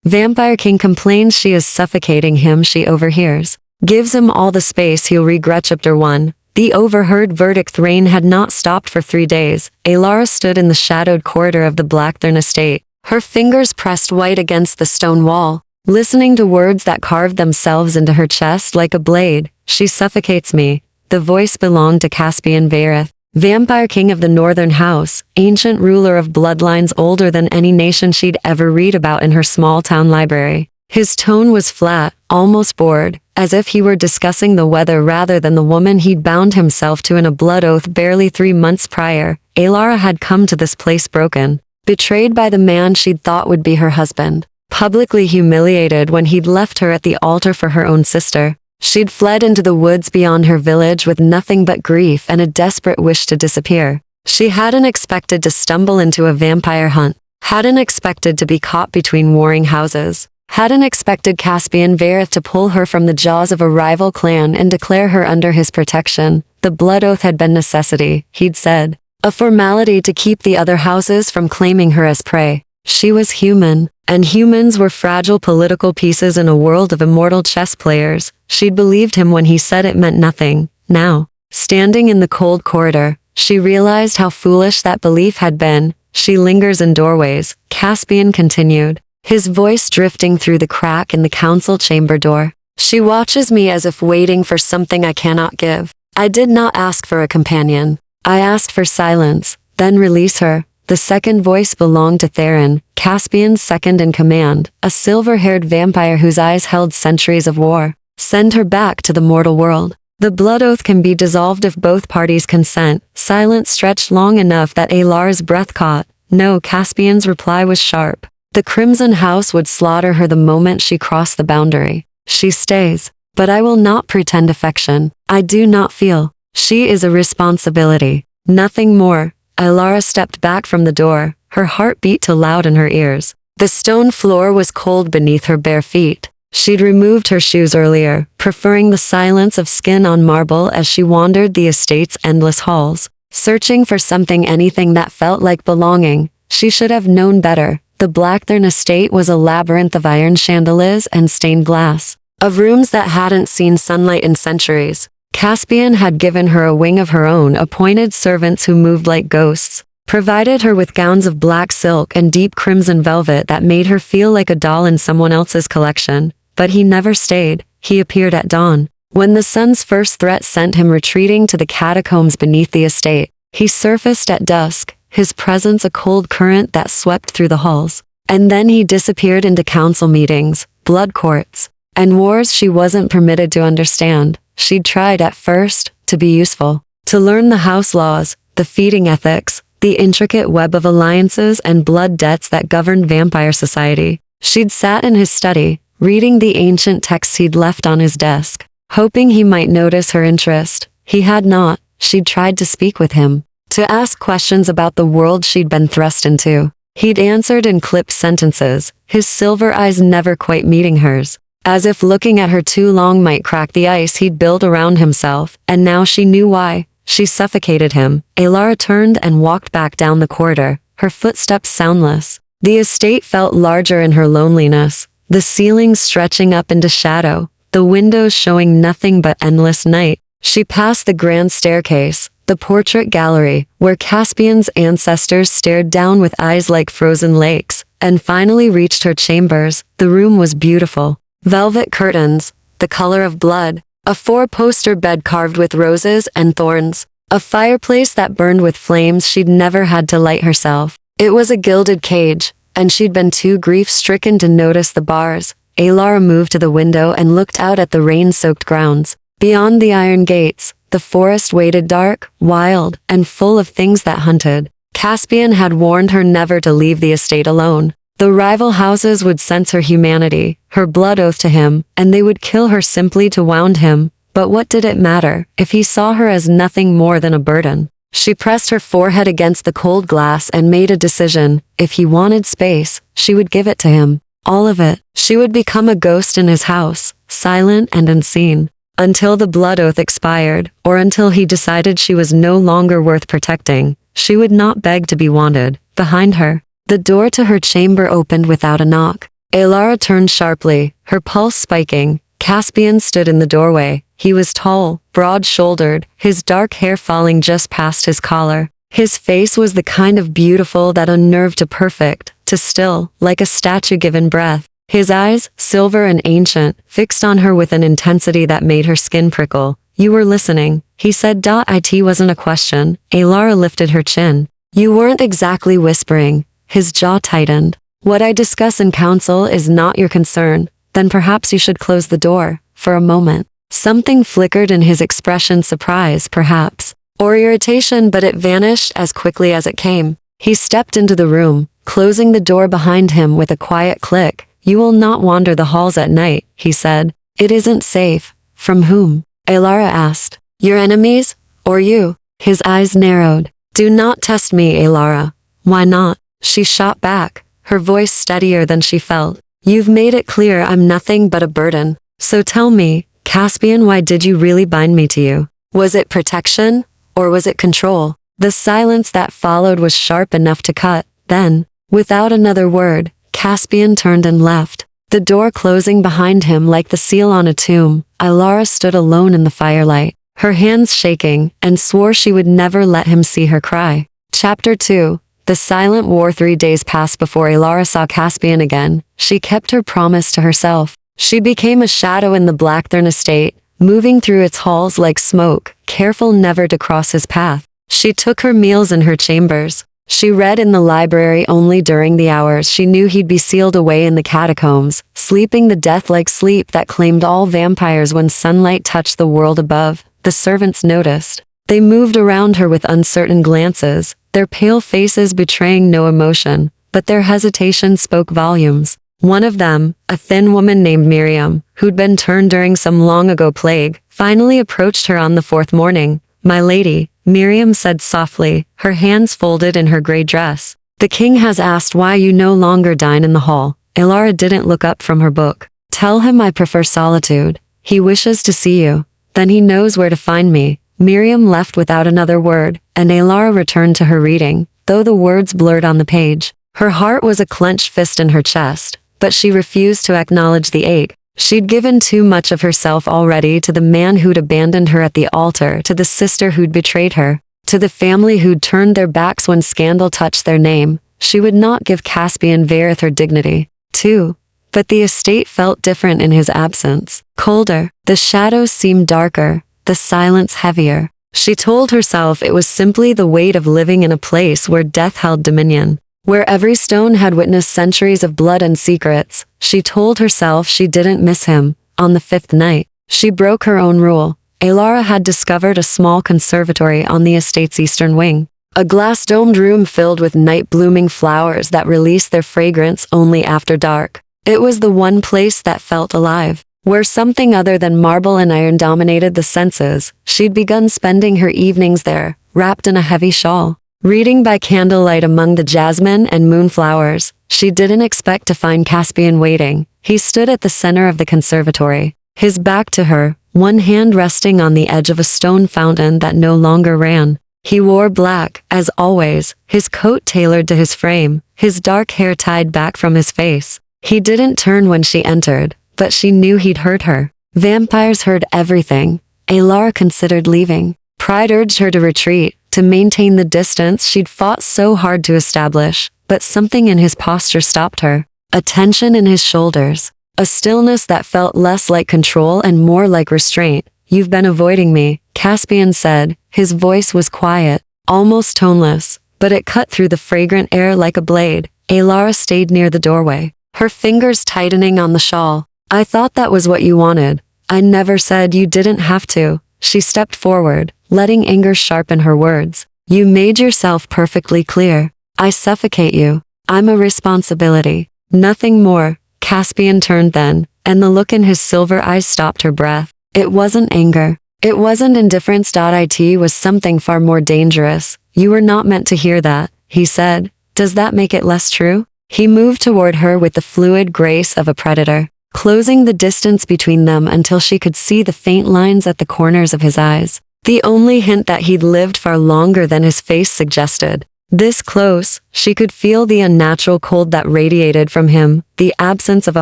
Vampireking complains she is suffocating him. She overhears. Gives him all the space he'll regret. Chapter 1. The overheard verdict. The rain had not stopped for 3 days. Alara stood in the shadowed corridor of the Blackthorn estate, her fingers pressed white against the stone wall, listening to words that carved themselves into her chest like a blade. She suffocates me. The voice belonged to Caspian Vareth, vampire king of the Northern House, ancient ruler of bloodlines older than any nation she'd ever read about in her small-town library. His tone was flat, almost bored, as if he were discussing the weather rather than the woman he'd bound himself to in a blood oath barely 3 months prior. Alara had come to this place broken, betrayed by the man she'd thought would be her husband, publicly humiliated when he'd left her at the altar for her own sister. She'd fled into the woods beyond her village with nothing but grief and a desperate wish to disappear. She hadn't expected to stumble into a vampire hunt, hadn't expected to be caught between warring houses, hadn't expected Caspian Vareth to pull her from the jaws of a rival clan and declare her under his protection. The blood oath had been necessity, he'd said, a formality to keep the other houses from claiming her as prey. She was human, and humans were fragile political pieces in a world of immortal chess players. She'd believed him when he said it meant nothing. Now, standing in the cold corridor, she realized how foolish that belief had been. She lingers in doorways, Caspian continued, his voice drifting through the crack in the council chamber door. She watches me as if waiting for something I cannot give. I did not ask for a companion. I asked for silence, then release her. The second voice belonged to Theron, Caspian's second in command, a silver-haired vampire whose eyes held centuries of war. Send her back to the mortal world. The blood oath can be dissolved if both parties consent. Silence stretched long enough that Alara's breath caught. No, Caspian's reply was sharp. The Crimson House would slaughter her the moment she crossed the boundary. She stays, but I will not pretend affection. I do not feel. She is a responsibility. Nothing more. Alara stepped back from the door, her heart beat too loud in her ears. The stone floor was cold beneath her bare feet. She'd removed her shoes earlier, preferring the silence of skin on marble as she wandered the estate's endless halls, searching for anything that felt like belonging. She should have known better. The Blackthorn estate was a labyrinth of iron chandeliers and stained glass, of rooms that hadn't seen sunlight in centuries. Caspian had given her a wing of her own, appointed servants who moved like ghosts, provided her with gowns of black silk and deep crimson velvet that made her feel like a doll in someone else's collection. But he never stayed. He appeared at dawn, when the sun's first threat sent him retreating to the catacombs beneath the estate. He surfaced at dusk, his presence a cold current that swept through the halls. And then he disappeared into council meetings, blood courts, and wars she wasn't permitted to understand. She'd tried at first to be useful, to learn the house laws, the feeding ethics, the intricate web of alliances and blood debts that governed vampire society. She'd sat in his study, reading the ancient texts he'd left on his desk, hoping he might notice her interest. He had not. She'd tried to speak with him, to ask questions about the world she'd been thrust into. He'd answered in clipped sentences, his silver eyes never quite meeting hers, as if looking at her too long might crack the ice he'd built around himself. And now she knew why. She suffocated him. Alara turned and walked back down the corridor, her footsteps soundless. The estate felt larger in her loneliness, the ceilings stretching up into shadow, the windows showing nothing but endless night. She passed the grand staircase, the portrait gallery, where Caspian's ancestors stared down with eyes like frozen lakes, and finally reached her chambers. The room was beautiful. Velvet curtains, the color of blood, a 4-poster bed carved with roses and thorns, a fireplace that burned with flames she'd never had to light herself. It was a gilded cage, and she'd been too grief-stricken to notice the bars. Alara moved to the window and looked out at the rain-soaked grounds. Beyond the iron gates, the forest waited dark, wild, and full of things that hunted. Caspian had warned her never to leave the estate alone. The rival houses would sense her humanity, her blood oath to him, and they would kill her simply to wound him. But what did it matter, if he saw her as nothing more than a burden? She pressed her forehead against the cold glass and made a decision. If he wanted space, she would give it to him. All of it. She would become a ghost in his house, silent and unseen, until the blood oath expired, or until he decided she was no longer worth protecting. She would not beg to be wanted. Behind her, the door to her chamber opened without a knock. Alara turned sharply, her pulse spiking. Caspian stood in the doorway. He was tall, broad-shouldered, his dark hair falling just past his collar. His face was the kind of beautiful that unnerved to perfect, to still, like a statue given breath. His eyes, silver and ancient, fixed on her with an intensity that made her skin prickle. "You were listening," he said. It wasn't a question. Alara lifted her chin. "You weren't exactly whispering." His jaw tightened. "What I discuss in council is not your concern. Then perhaps you should close the door, for a moment." Something flickered in his expression, surprise, perhaps, or irritation, but it vanished as quickly as it came. He stepped into the room, closing the door behind him with a quiet click. "You will not wander the halls at night," he said. "It isn't safe." "From whom?" Alara asked. "Your enemies? Or you?" His eyes narrowed. "Do not test me, Alara." "Why not?" She shot back, her voice steadier than she felt. "You've made it clear I'm nothing but a burden. So tell me, Caspian, why did you really bind me to you? Was it protection? Or was it control?" The silence that followed was sharp enough to cut. Then, without another word, Caspian turned and left, the door closing behind him like the seal on a tomb. Alara stood alone in the firelight, her hands shaking, and swore she would never let him see her cry. Chapter 2. The Silent War. 3 days passed before Alara saw Caspian again. She kept her promise to herself. She became a shadow in the Blackthorn estate, moving through its halls like smoke, careful never to cross his path. She took her meals in her chambers. She read in the library only during the hours she knew he'd be sealed away in the catacombs, sleeping the death-like sleep that claimed all vampires when sunlight touched the world above. The servants noticed. They moved around her with uncertain glances, their pale faces betraying no emotion, but their hesitation spoke volumes. One of them, a thin woman named Miriam, who'd been turned during some long-ago plague, finally approached her on the 4th morning. "My lady," Miriam said softly, her hands folded in her gray dress. "The king has asked why you no longer dine in the hall." Alara didn't look up from her book. "Tell him I prefer solitude. He wishes to see you. Then he knows where to find me." Miriam left without another word, and Alara returned to her reading, though the words blurred on the page. Her heart was a clenched fist in her chest, but she refused to acknowledge the ache. She'd given too much of herself already to the man who'd abandoned her at the altar, to the sister who'd betrayed her, to the family who'd turned their backs when scandal touched their name. She would not give Caspian Vareth her dignity, too. But the estate felt different in his absence. Colder. The shadows seemed darker, the silence heavier. She told herself it was simply the weight of living in a place where death held dominion, where every stone had witnessed centuries of blood and secrets. She told herself she didn't miss him. On the 5th night, she broke her own rule. Alara had discovered a small conservatory on the estate's eastern wing, a glass-domed room filled with night-blooming flowers that released their fragrance only after dark. It was the one place that felt alive, where something other than marble and iron dominated the senses. She'd begun spending her evenings there, wrapped in a heavy shawl, reading by candlelight among the jasmine and moonflowers. She didn't expect to find Caspian waiting. He stood at the center of the conservatory, his back to her, one hand resting on the edge of a stone fountain that no longer ran. He wore black, as always, his coat tailored to his frame, his dark hair tied back from his face. He didn't turn when she entered, but she knew he'd heard her. Vampires heard everything. Alara considered leaving. Pride urged her to retreat, to maintain the distance she'd fought so hard to establish, but something in his posture stopped her. A tension in his shoulders, a stillness that felt less like control and more like restraint. "You've been avoiding me," Caspian said. His voice was quiet, almost toneless, but it cut through the fragrant air like a blade. Alara stayed near the doorway, her fingers tightening on the shawl. "I thought that was what you wanted. I never said you didn't have to." She stepped forward, letting anger sharpen her words. "You made yourself perfectly clear. I suffocate you. I'm a responsibility. Nothing more." Caspian turned then, and the look in his silver eyes stopped her breath. It wasn't anger. It wasn't indifference. It was something far more dangerous. "You were not meant to hear that," he said. "Does that make it less true?" He moved toward her with the fluid grace of a predator, closing the distance between them until she could see the faint lines at the corners of his eyes, the only hint that he'd lived far longer than his face suggested. This close, she could feel the unnatural cold that radiated from him, the absence of a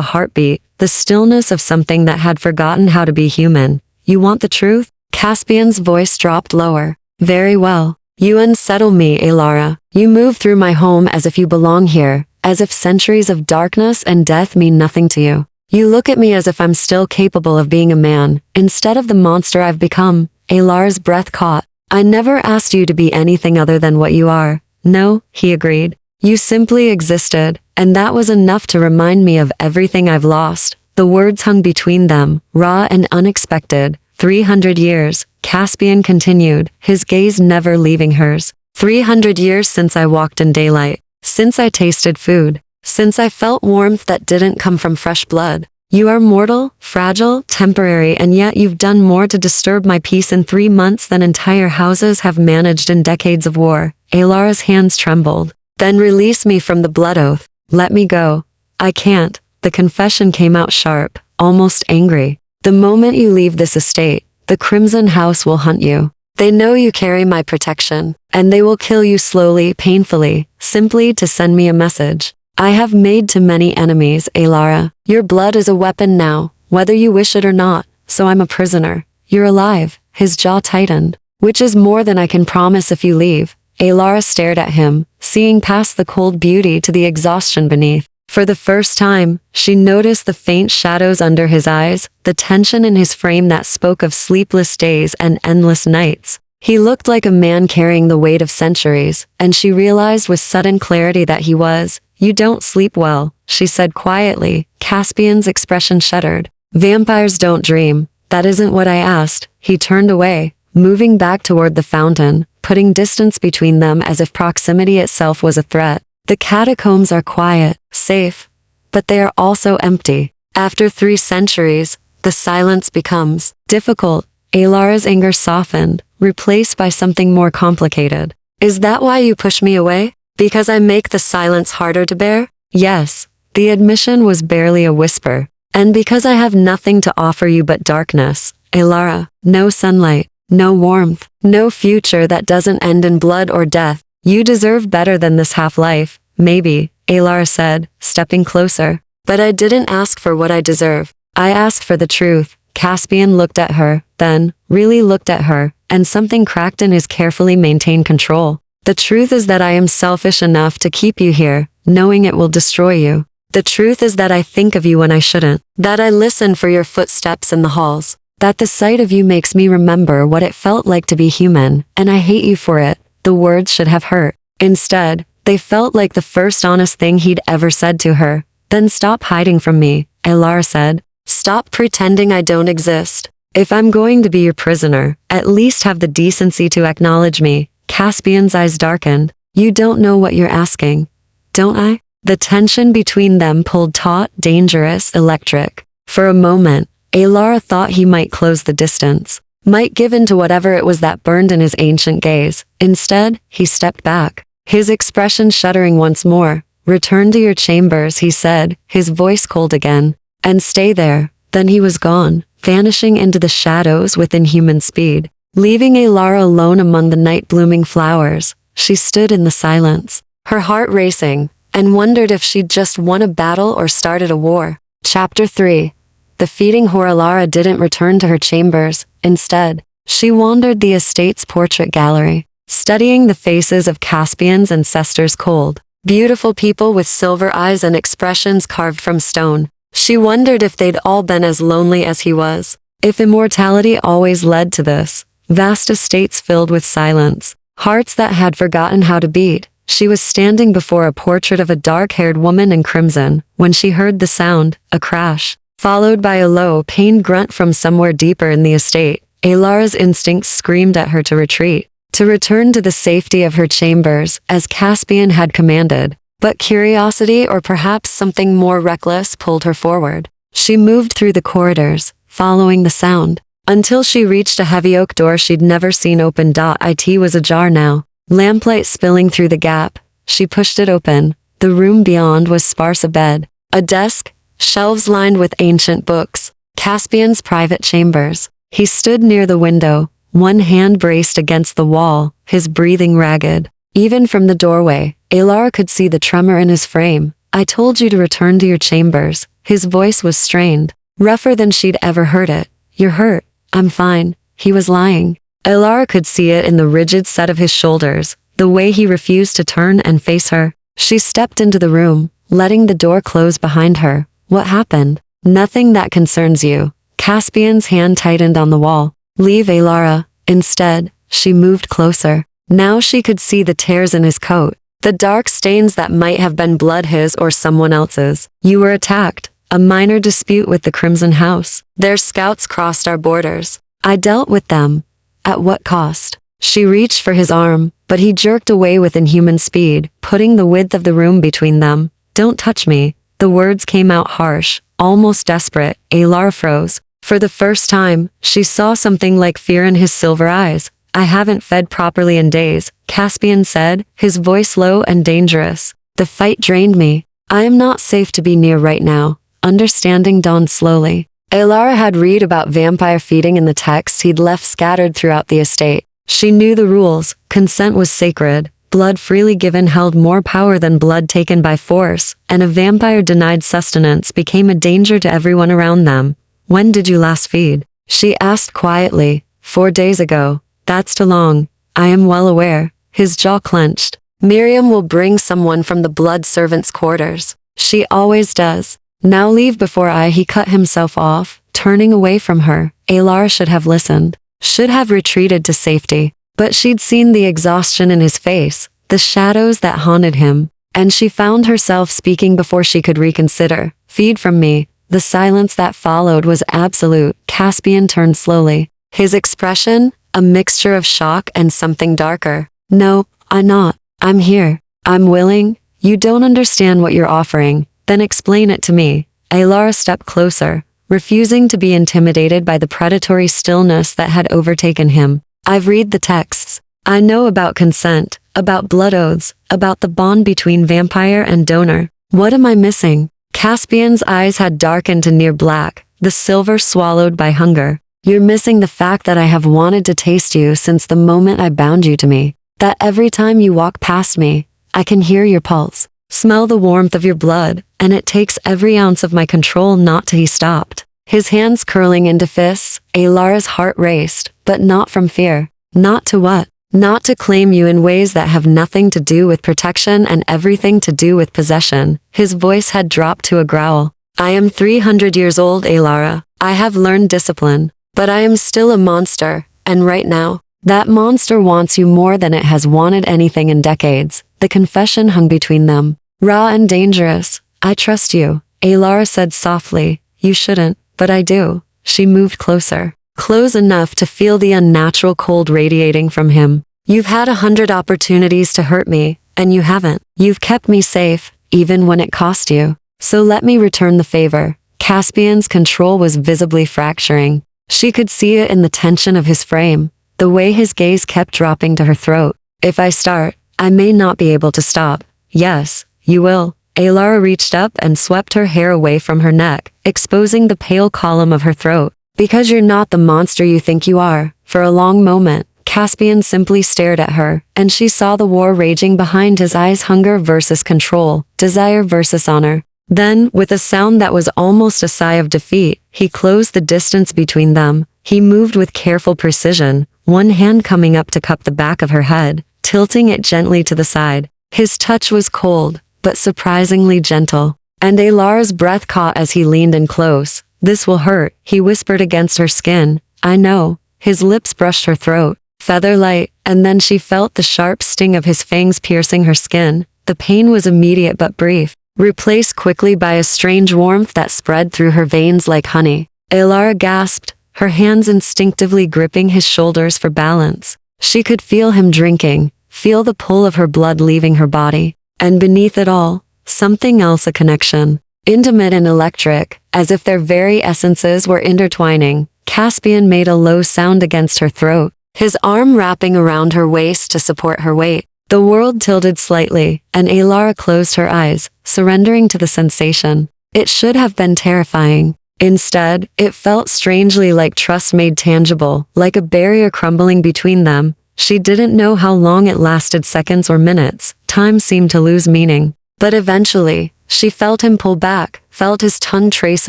heartbeat, the stillness of something that had forgotten how to be human. You want the truth? Caspian's voice dropped lower. Very well. You unsettle me, Alara. You move through my home as if you belong here, as if centuries of darkness and death mean nothing to you. You look at me as if I'm still capable of being a man, instead of the monster I've become. Alara's breath caught. I never asked you to be anything other than what you are. No, he agreed. You simply existed, and that was enough to remind me of everything I've lost. The words hung between them, raw and unexpected. 300 years, Caspian continued, his gaze never leaving hers. 300 years since I walked in daylight, since I tasted food, since I felt warmth that didn't come from fresh blood. You are mortal, fragile, temporary, and yet you've done more to disturb my peace in 3 months than entire houses have managed in decades of war. Alara's hands trembled. Then release me from the blood oath. Let me go. I can't. The confession came out sharp, almost angry. The moment you leave this estate, the Crimson House will hunt you. They know you carry my protection, and they will kill you slowly, painfully, simply to send me a message. I have made too many enemies, Alara. Your blood is a weapon now, whether you wish it or not, so I'm a prisoner. You're alive. His jaw tightened. Which is more than I can promise if you leave. Alara stared at him, seeing past the cold beauty to the exhaustion beneath. For the first time, she noticed the faint shadows under his eyes, the tension in his frame that spoke of sleepless days and endless nights. He looked like a man carrying the weight of centuries, and she realized with sudden clarity that he was. You don't sleep well, she said quietly. Caspian's expression shuddered. Vampires don't dream. That isn't what I asked. He turned away, moving back toward the fountain, putting distance between them as if proximity itself was a threat. The catacombs are quiet, safe, but they are also empty. After 3 centuries, the silence becomes difficult. Alara's anger softened, replaced by something more complicated. Is that why you push me away? Because I make the silence harder to bear? Yes. The admission was barely a whisper. And because I have nothing to offer you but darkness, Alara, no sunlight, no warmth, no future that doesn't end in blood or death. You deserve better than this half-life, maybe, Alara said, stepping closer. But I didn't ask for what I deserve. I asked for the truth. Caspian looked at her, then, really looked at her, and something cracked in his carefully maintained control. The truth is that I am selfish enough to keep you here, knowing it will destroy you. The truth is that I think of you when I shouldn't, that I listen for your footsteps in the halls, that the sight of you makes me remember what it felt like to be human, and I hate you for it. The words should have hurt. Instead, they felt like the first honest thing he'd ever said to her. Then stop hiding from me, Alara said. Stop pretending I don't exist. If I'm going to be your prisoner, at least have the decency to acknowledge me. Caspian's eyes darkened. You don't know what you're asking, don't I? The tension between them pulled taut, dangerous, electric. For a moment, Alara thought he might close the distance, might give in to whatever it was that burned in his ancient gaze. Instead, he stepped back, his expression shuddering once more. Return to your chambers, he said, his voice cold again. And stay there. Then he was gone, vanishing into the shadows with inhuman speed. Leaving Alara alone among the night-blooming flowers, she stood in the silence, her heart racing, and wondered if she'd just won a battle or started a war. Chapter 3. The feeding whore Alara didn't return to her chambers. Instead, she wandered the estate's portrait gallery, studying the faces of Caspian's ancestors cold, beautiful people with silver eyes and expressions carved from stone. She wondered if they'd all been as lonely as he was, if immortality always led to this. Vast estates filled with silence, hearts that had forgotten how to beat. She was standing before a portrait of a dark-haired woman in crimson, when she heard the sound, a crash, followed by a low, pained grunt from somewhere deeper in the estate. Alara's instincts screamed at her to retreat, to return to the safety of her chambers, as Caspian had commanded. But curiosity, or perhaps something more reckless, pulled her forward. She moved through the corridors, following the sound, until she reached a heavy oak door she'd never seen open. It was ajar now, lamplight spilling through the gap. She pushed it open. The room beyond was sparse: a bed, a desk, shelves lined with ancient books. Caspian's private chambers. He stood near the window, one hand braced against the wall, his breathing ragged. Even from the doorway, Alara could see the tremor in his frame. I told you to return to your chambers. His voice was strained, rougher than she'd ever heard it. You're hurt. I'm fine. He was lying. Alara could see it in the rigid set of his shoulders, the way he refused to turn and face her. She stepped into the room, letting the door close behind her. What happened? Nothing that concerns you. Caspian's hand tightened on the wall. Leave Alara. Instead, she moved closer. Now she could see the tears in his coat, the dark stains that might have been blood, his or someone else's. You were attacked. A minor dispute with the Crimson House. Their scouts crossed our borders. I dealt with them. At what cost? She reached for his arm, but he jerked away with inhuman speed, putting the width of the room between them. Don't touch me. The words came out harsh, almost desperate. Alara froze. For the first time, she saw something like fear in his silver eyes. I haven't fed properly in days, Caspian said, his voice low and dangerous. The fight drained me. I am not safe to be near right now. Understanding dawned slowly. Alara had read about vampire feeding in the texts he'd left scattered throughout the estate. She knew the rules. Consent was sacred. Blood freely given held more power than blood taken by force, and a vampire denied sustenance became a danger to everyone around them. When did you last feed? She asked quietly. 4 days ago. That's too long. I am well aware. His jaw clenched. Miriam will bring someone from the blood servants' quarters. She always does. Now leave before he cut himself off, turning away from her. Alara should have listened. Should have retreated to safety. But she'd seen the exhaustion in his face, the shadows that haunted him, and she found herself speaking before she could reconsider. Feed from me. The silence that followed was absolute. Caspian turned slowly. His expression, a mixture of shock and something darker. No, I'm not. I'm here. I'm willing. You don't understand what you're offering. Then explain it to me. Alara stepped closer, refusing to be intimidated by the predatory stillness that had overtaken him. I've read the texts. I know about consent, about blood oaths, about the bond between vampire and donor. What am I missing? Caspian's eyes had darkened to near black, the silver swallowed by hunger. You're missing the fact that I have wanted to taste you since the moment I bound you to me. That every time you walk past me, I can hear your pulse, smell the warmth of your blood, and it takes every ounce of my control not to. He stopped, his hands curling into fists. Alara's heart raced, but not from fear. Not to what? Not to claim you in ways that have nothing to do with protection and everything to do with possession. His voice had dropped to a growl. I am 300 years old, Alara. I have learned discipline, but I am still a monster, and right now, that monster wants you more than it has wanted anything in decades. The confession hung between them, raw and dangerous. I trust you, Alara said softly. You shouldn't, but I do. She moved closer, close enough to feel the unnatural cold radiating from him. You've had 100 opportunities to hurt me, and you haven't. You've kept me safe, even when it cost you. So let me return the favor. Caspian's control was visibly fracturing. She could see it in the tension of his frame, the way his gaze kept dropping to her throat. If I start, I may not be able to stop. Yes, you will. Alara reached up and swept her hair away from her neck, exposing the pale column of her throat. Because you're not the monster you think you are. For a long moment, Caspian simply stared at her, and she saw the war raging behind his eyes, hunger versus control, desire versus honor. Then, with a sound that was almost a sigh of defeat, he closed the distance between them. He moved with careful precision, one hand coming up to cup the back of her head, tilting it gently to the side. His touch was cold, but surprisingly gentle, and Alara's breath caught as he leaned in close. This will hurt, he whispered against her skin. I know. His lips brushed her throat, feather light, and then she felt the sharp sting of his fangs piercing her skin. The pain was immediate but brief, replaced quickly by a strange warmth that spread through her veins like honey. Alara gasped, her hands instinctively gripping his shoulders for balance. She could feel him drinking, feel the pull of her blood leaving her body. And beneath it all, something else, a connection. Intimate and electric, as if their very essences were intertwining. Caspian made a low sound against her throat, his arm wrapping around her waist to support her weight. The world tilted slightly, and Alara closed her eyes, surrendering to the sensation. It should have been terrifying. Instead, it felt strangely like trust made tangible, like a barrier crumbling between them. She didn't know how long it lasted, seconds or minutes. Time seemed to lose meaning. But eventually, she felt him pull back, felt his tongue trace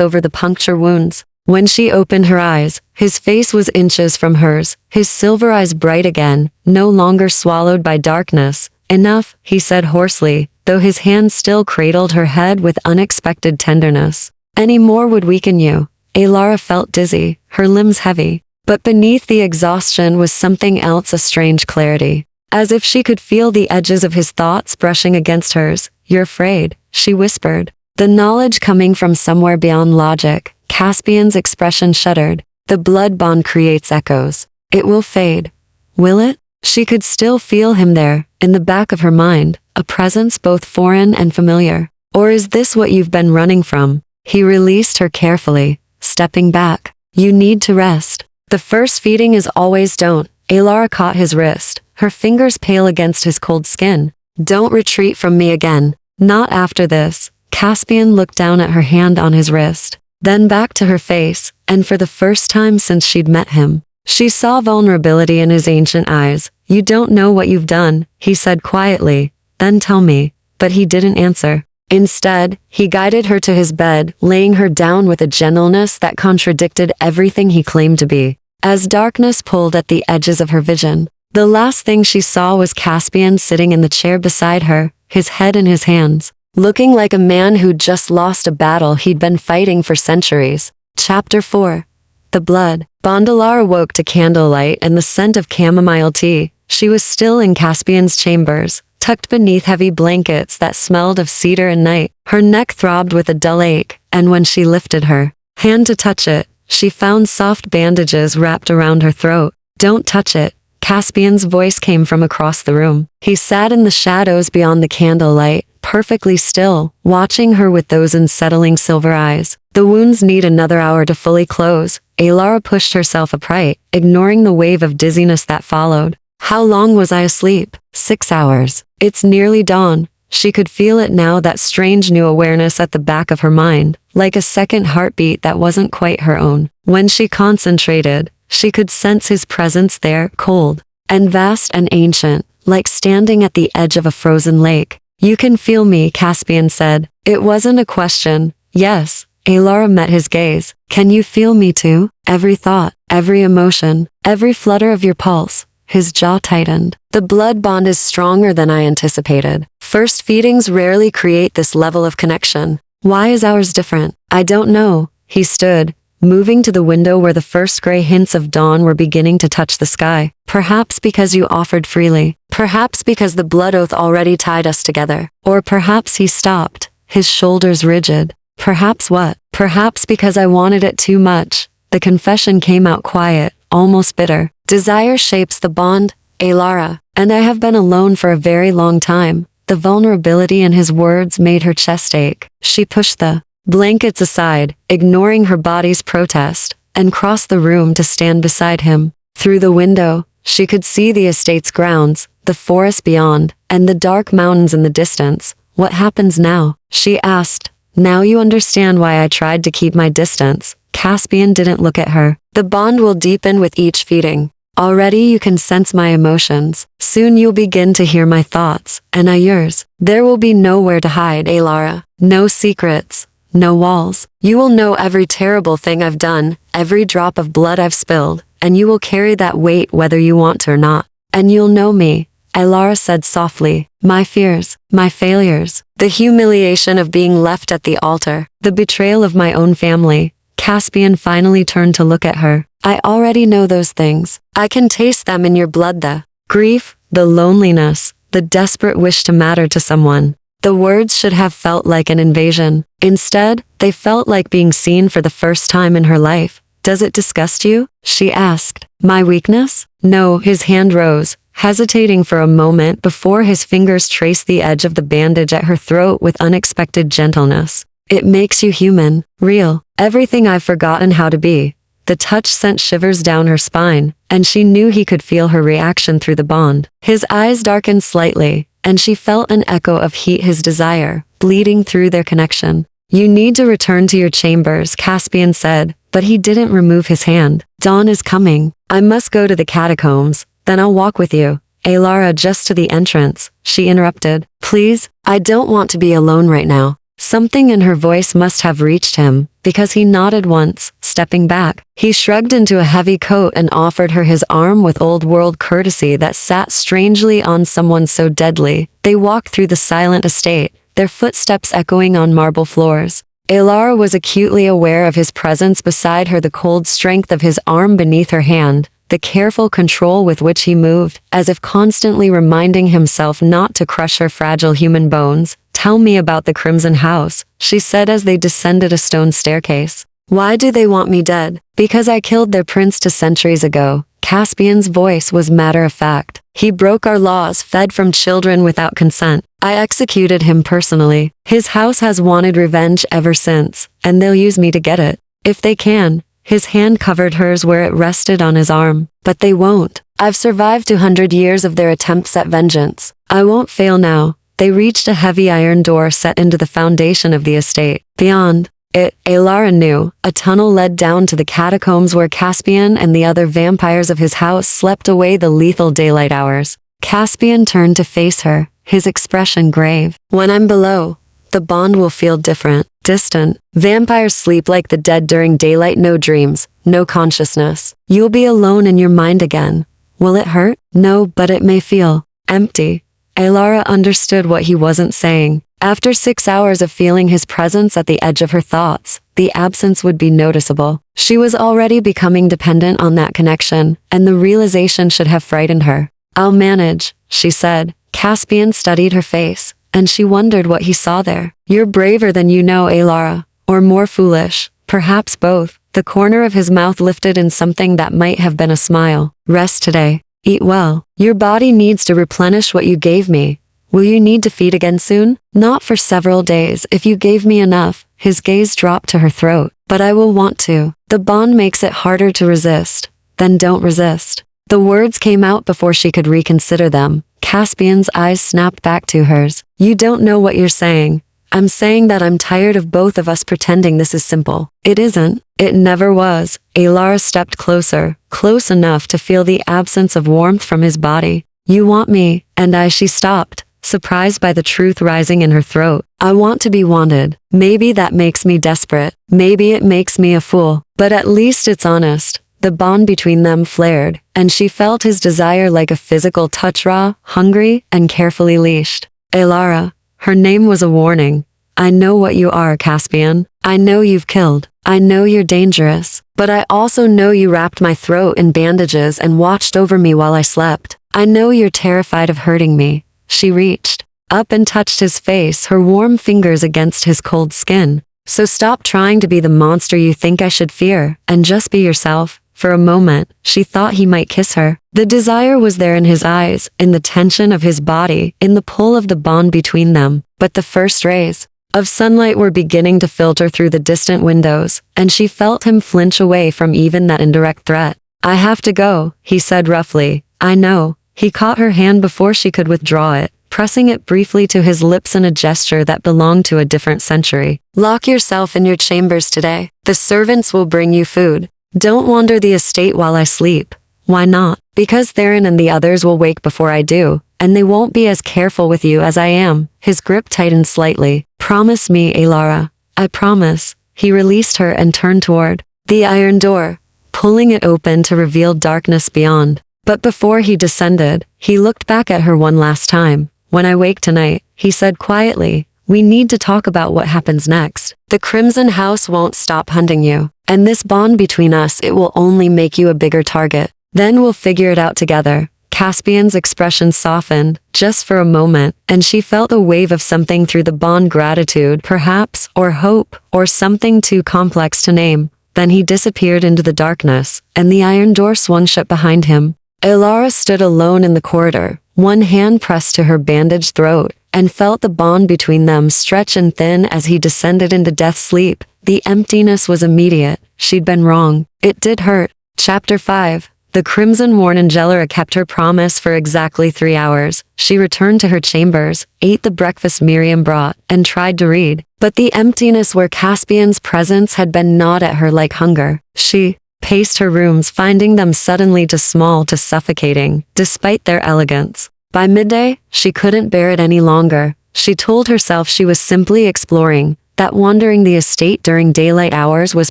over the puncture wounds. When she opened her eyes, his face was inches from hers, his silver eyes bright again, no longer swallowed by darkness. Enough, he said hoarsely, though his hand still cradled her head with unexpected tenderness. Any more would weaken you. Alara felt dizzy, her limbs heavy. But beneath the exhaustion was something else, a strange clarity. As if she could feel the edges of his thoughts brushing against hers. You're afraid, she whispered. The knowledge coming from somewhere beyond logic. Caspian's expression shuddered. The blood bond creates echoes. It will fade. Will it? She could still feel him there, in the back of her mind, a presence both foreign and familiar. Or is this what you've been running from? He released her carefully, stepping back. You need to rest. The first feeding is always don't. Alara caught his wrist, her fingers pale against his cold skin. Don't retreat from me again. Not after this. Caspian looked down at her hand on his wrist, then back to her face, and for the first time since she'd met him, she saw vulnerability in his ancient eyes. You don't know what you've done, he said quietly. Then tell me. But he didn't answer. Instead, he guided her to his bed, laying her down with a gentleness that contradicted everything he claimed to be. As darkness pulled at the edges of her vision, the last thing she saw was Caspian sitting in the chair beside her, his head in his hands, looking like a man who'd just lost a battle he'd been fighting for centuries. Chapter 4. The Blood. Alara woke to candlelight and the scent of chamomile tea. She was still in Caspian's chambers, tucked beneath heavy blankets that smelled of cedar and night. Her neck throbbed with a dull ache, and when she lifted her hand to touch it, she found soft bandages wrapped around her throat. Don't touch it. Caspian's voice came from across the room. He sat in the shadows beyond the candlelight, perfectly still, watching her with those unsettling silver eyes. The wounds need another hour to fully close. Alara pushed herself upright, ignoring the wave of dizziness that followed. How long was I asleep? 6 hours. It's nearly dawn. She could feel it now, that strange new awareness at the back of her mind, like a second heartbeat that wasn't quite her own. When she concentrated, she could sense his presence there, cold and vast and ancient, like standing at the edge of a frozen lake. You can feel me, Caspian said. It wasn't a question. Yes. Alara met his gaze. Can you feel me too? Every thought, every emotion, every flutter of your pulse. His jaw tightened. The blood bond is stronger than I anticipated. First feedings rarely create this level of connection. Why is ours different? I don't know. He stood, moving to the window where the first gray hints of dawn were beginning to touch the sky. Perhaps because you offered freely. Perhaps because the blood oath already tied us together. Or perhaps he stopped, his shoulders rigid. Perhaps what? Perhaps because I wanted it too much. The confession came out quiet, almost bitter. Desire shapes the bond, Alara, and I have been alone for a very long time. The vulnerability in his words made her chest ache. She pushed the blankets aside, ignoring her body's protest, and crossed the room to stand beside him. Through the window, she could see the estate's grounds, the forest beyond, and the dark mountains in the distance. What happens now? She asked. Now you understand why I tried to keep my distance. Caspian didn't look at her. The bond will deepen with each feeding. Already you can sense my emotions. Soon you'll begin to hear my thoughts, and I yours. There will be nowhere to hide, Alara. No secrets. No walls. You will know every terrible thing I've done, every drop of blood I've spilled, and you will carry that weight whether you want to or not. And you'll know me, Alara said softly. My fears, my failures, the humiliation of being left at the altar, the betrayal of my own family. Caspian finally turned to look at her. I already know those things. I can taste them in your blood, the grief, the loneliness, the desperate wish to matter to someone. The words should have felt like an invasion. Instead, they felt like being seen for the first time in her life. Does it disgust you? She asked. My weakness? No. His hand rose, hesitating for a moment before his fingers traced the edge of the bandage at her throat with unexpected gentleness. It makes you human, real, everything I've forgotten how to be. The touch sent shivers down her spine, and she knew he could feel her reaction through the bond. His eyes darkened slightly, and she felt an echo of heat, his desire, bleeding through their connection. You need to return to your chambers, Caspian said, but he didn't remove his hand. Dawn is coming. I must go to the catacombs. Then I'll walk with you. Alara, just to the entrance, she interrupted. Please, I don't want to be alone right now. Something in her voice must have reached him, because he nodded once, stepping back. He shrugged into a heavy coat and offered her his arm with old-world courtesy that sat strangely on someone so deadly. They walked through the silent estate, their footsteps echoing on marble floors. Alara was acutely aware of his presence beside her, the cold strength of his arm beneath her hand, the careful control with which he moved, as if constantly reminding himself not to crush her fragile human bones. Tell me about the Crimson House, she said as they descended a stone staircase. Why do they want me dead? Because I killed their prince centuries ago. Caspian's voice was matter-of-fact. He broke our laws, fed from children without consent. I executed him personally. His house has wanted revenge ever since, and they'll use me to get it. If they can. His hand covered hers where it rested on his arm. But they won't. I've survived 200 years of their attempts at vengeance. I won't fail now. They reached a heavy iron door set into the foundation of the estate. Beyond it, Alara knew, a tunnel led down to the catacombs where Caspian and the other vampires of his house slept away the lethal daylight hours. Caspian turned to face her, his expression grave. When I'm below, the bond will feel different, distant. Vampires sleep like the dead during daylight, no dreams, no consciousness. You'll be alone in your mind again. Will it hurt? No, but it may feel empty. Alara understood what he wasn't saying. After 6 hours of feeling his presence at the edge of her thoughts, the absence would be noticeable. She was already becoming dependent on that connection, and the realization should have frightened her. I'll manage, she said. Caspian studied her face, and she wondered what he saw there. You're braver than you know, Alara. Or more foolish. Perhaps both. The corner of his mouth lifted in something that might have been a smile. Rest today. Eat well. Your body needs to replenish what you gave me. Will you need to feed again soon? Not for several days if you gave me enough. His gaze dropped to her throat. But I will want to. The bond makes it harder to resist. Then don't resist. The words came out before she could reconsider them. Caspian's eyes snapped back to hers. You don't know what you're saying. I'm saying that I'm tired of both of us pretending this is simple. It isn't. It never was. Alara stepped closer, close enough to feel the absence of warmth from his body. You want me, and she stopped, surprised by the truth rising in her throat. I want to be wanted. Maybe that makes me desperate. Maybe it makes me a fool. But at least it's honest. The bond between them flared, and she felt his desire like a physical touch, raw, hungry, and carefully leashed. Alara. Her name was a warning. I know what you are, Caspian. I know you've killed. I know you're dangerous. But I also know you wrapped my throat in bandages and watched over me while I slept. I know you're terrified of hurting me. She reached up and touched his face, her warm fingers against his cold skin. So stop trying to be the monster you think I should fear, and just be yourself. For a moment, she thought he might kiss her. The desire was there in his eyes, in the tension of his body, in the pull of the bond between them. But the first rays of sunlight were beginning to filter through the distant windows, and she felt him flinch away from even that indirect threat. I have to go, he said roughly. I know. He caught her hand before she could withdraw it, pressing it briefly to his lips in a gesture that belonged to a different century. Lock yourself in your chambers today. The servants will bring you food. Don't wander the estate while I sleep. Why not? Because Theron and the others will wake before I do, and they won't be as careful with you as I am. His grip tightened slightly. Promise me, Alara. I promise. He released her and turned toward the iron door, pulling it open to reveal darkness beyond. But before he descended, he looked back at her one last time. When I wake tonight, he said quietly, we need to talk about what happens next. The Crimson House won't stop hunting you. And this bond between us, it will only make you a bigger target. Then we'll figure it out together. Caspian's expression softened, just for a moment, and she felt a wave of something through the bond, gratitude, perhaps, or hope, or something too complex to name. Then he disappeared into the darkness, and the iron door swung shut behind him. Alara stood alone in the corridor, one hand pressed to her bandaged throat, and felt the bond between them stretch and thin as he descended into death's sleep. The emptiness was immediate. She'd been wrong. It did hurt. Chapter 5. The Crimson Warnangelera kept her promise for exactly 3 hours. She returned to her chambers, ate the breakfast Miriam brought, and tried to read. But the emptiness where Caspian's presence had been gnawed at her like hunger. She paced her rooms, finding them suddenly too small, too suffocating, despite their elegance. By midday, she couldn't bear it any longer. She told herself she was simply exploring, that wandering the estate during daylight hours was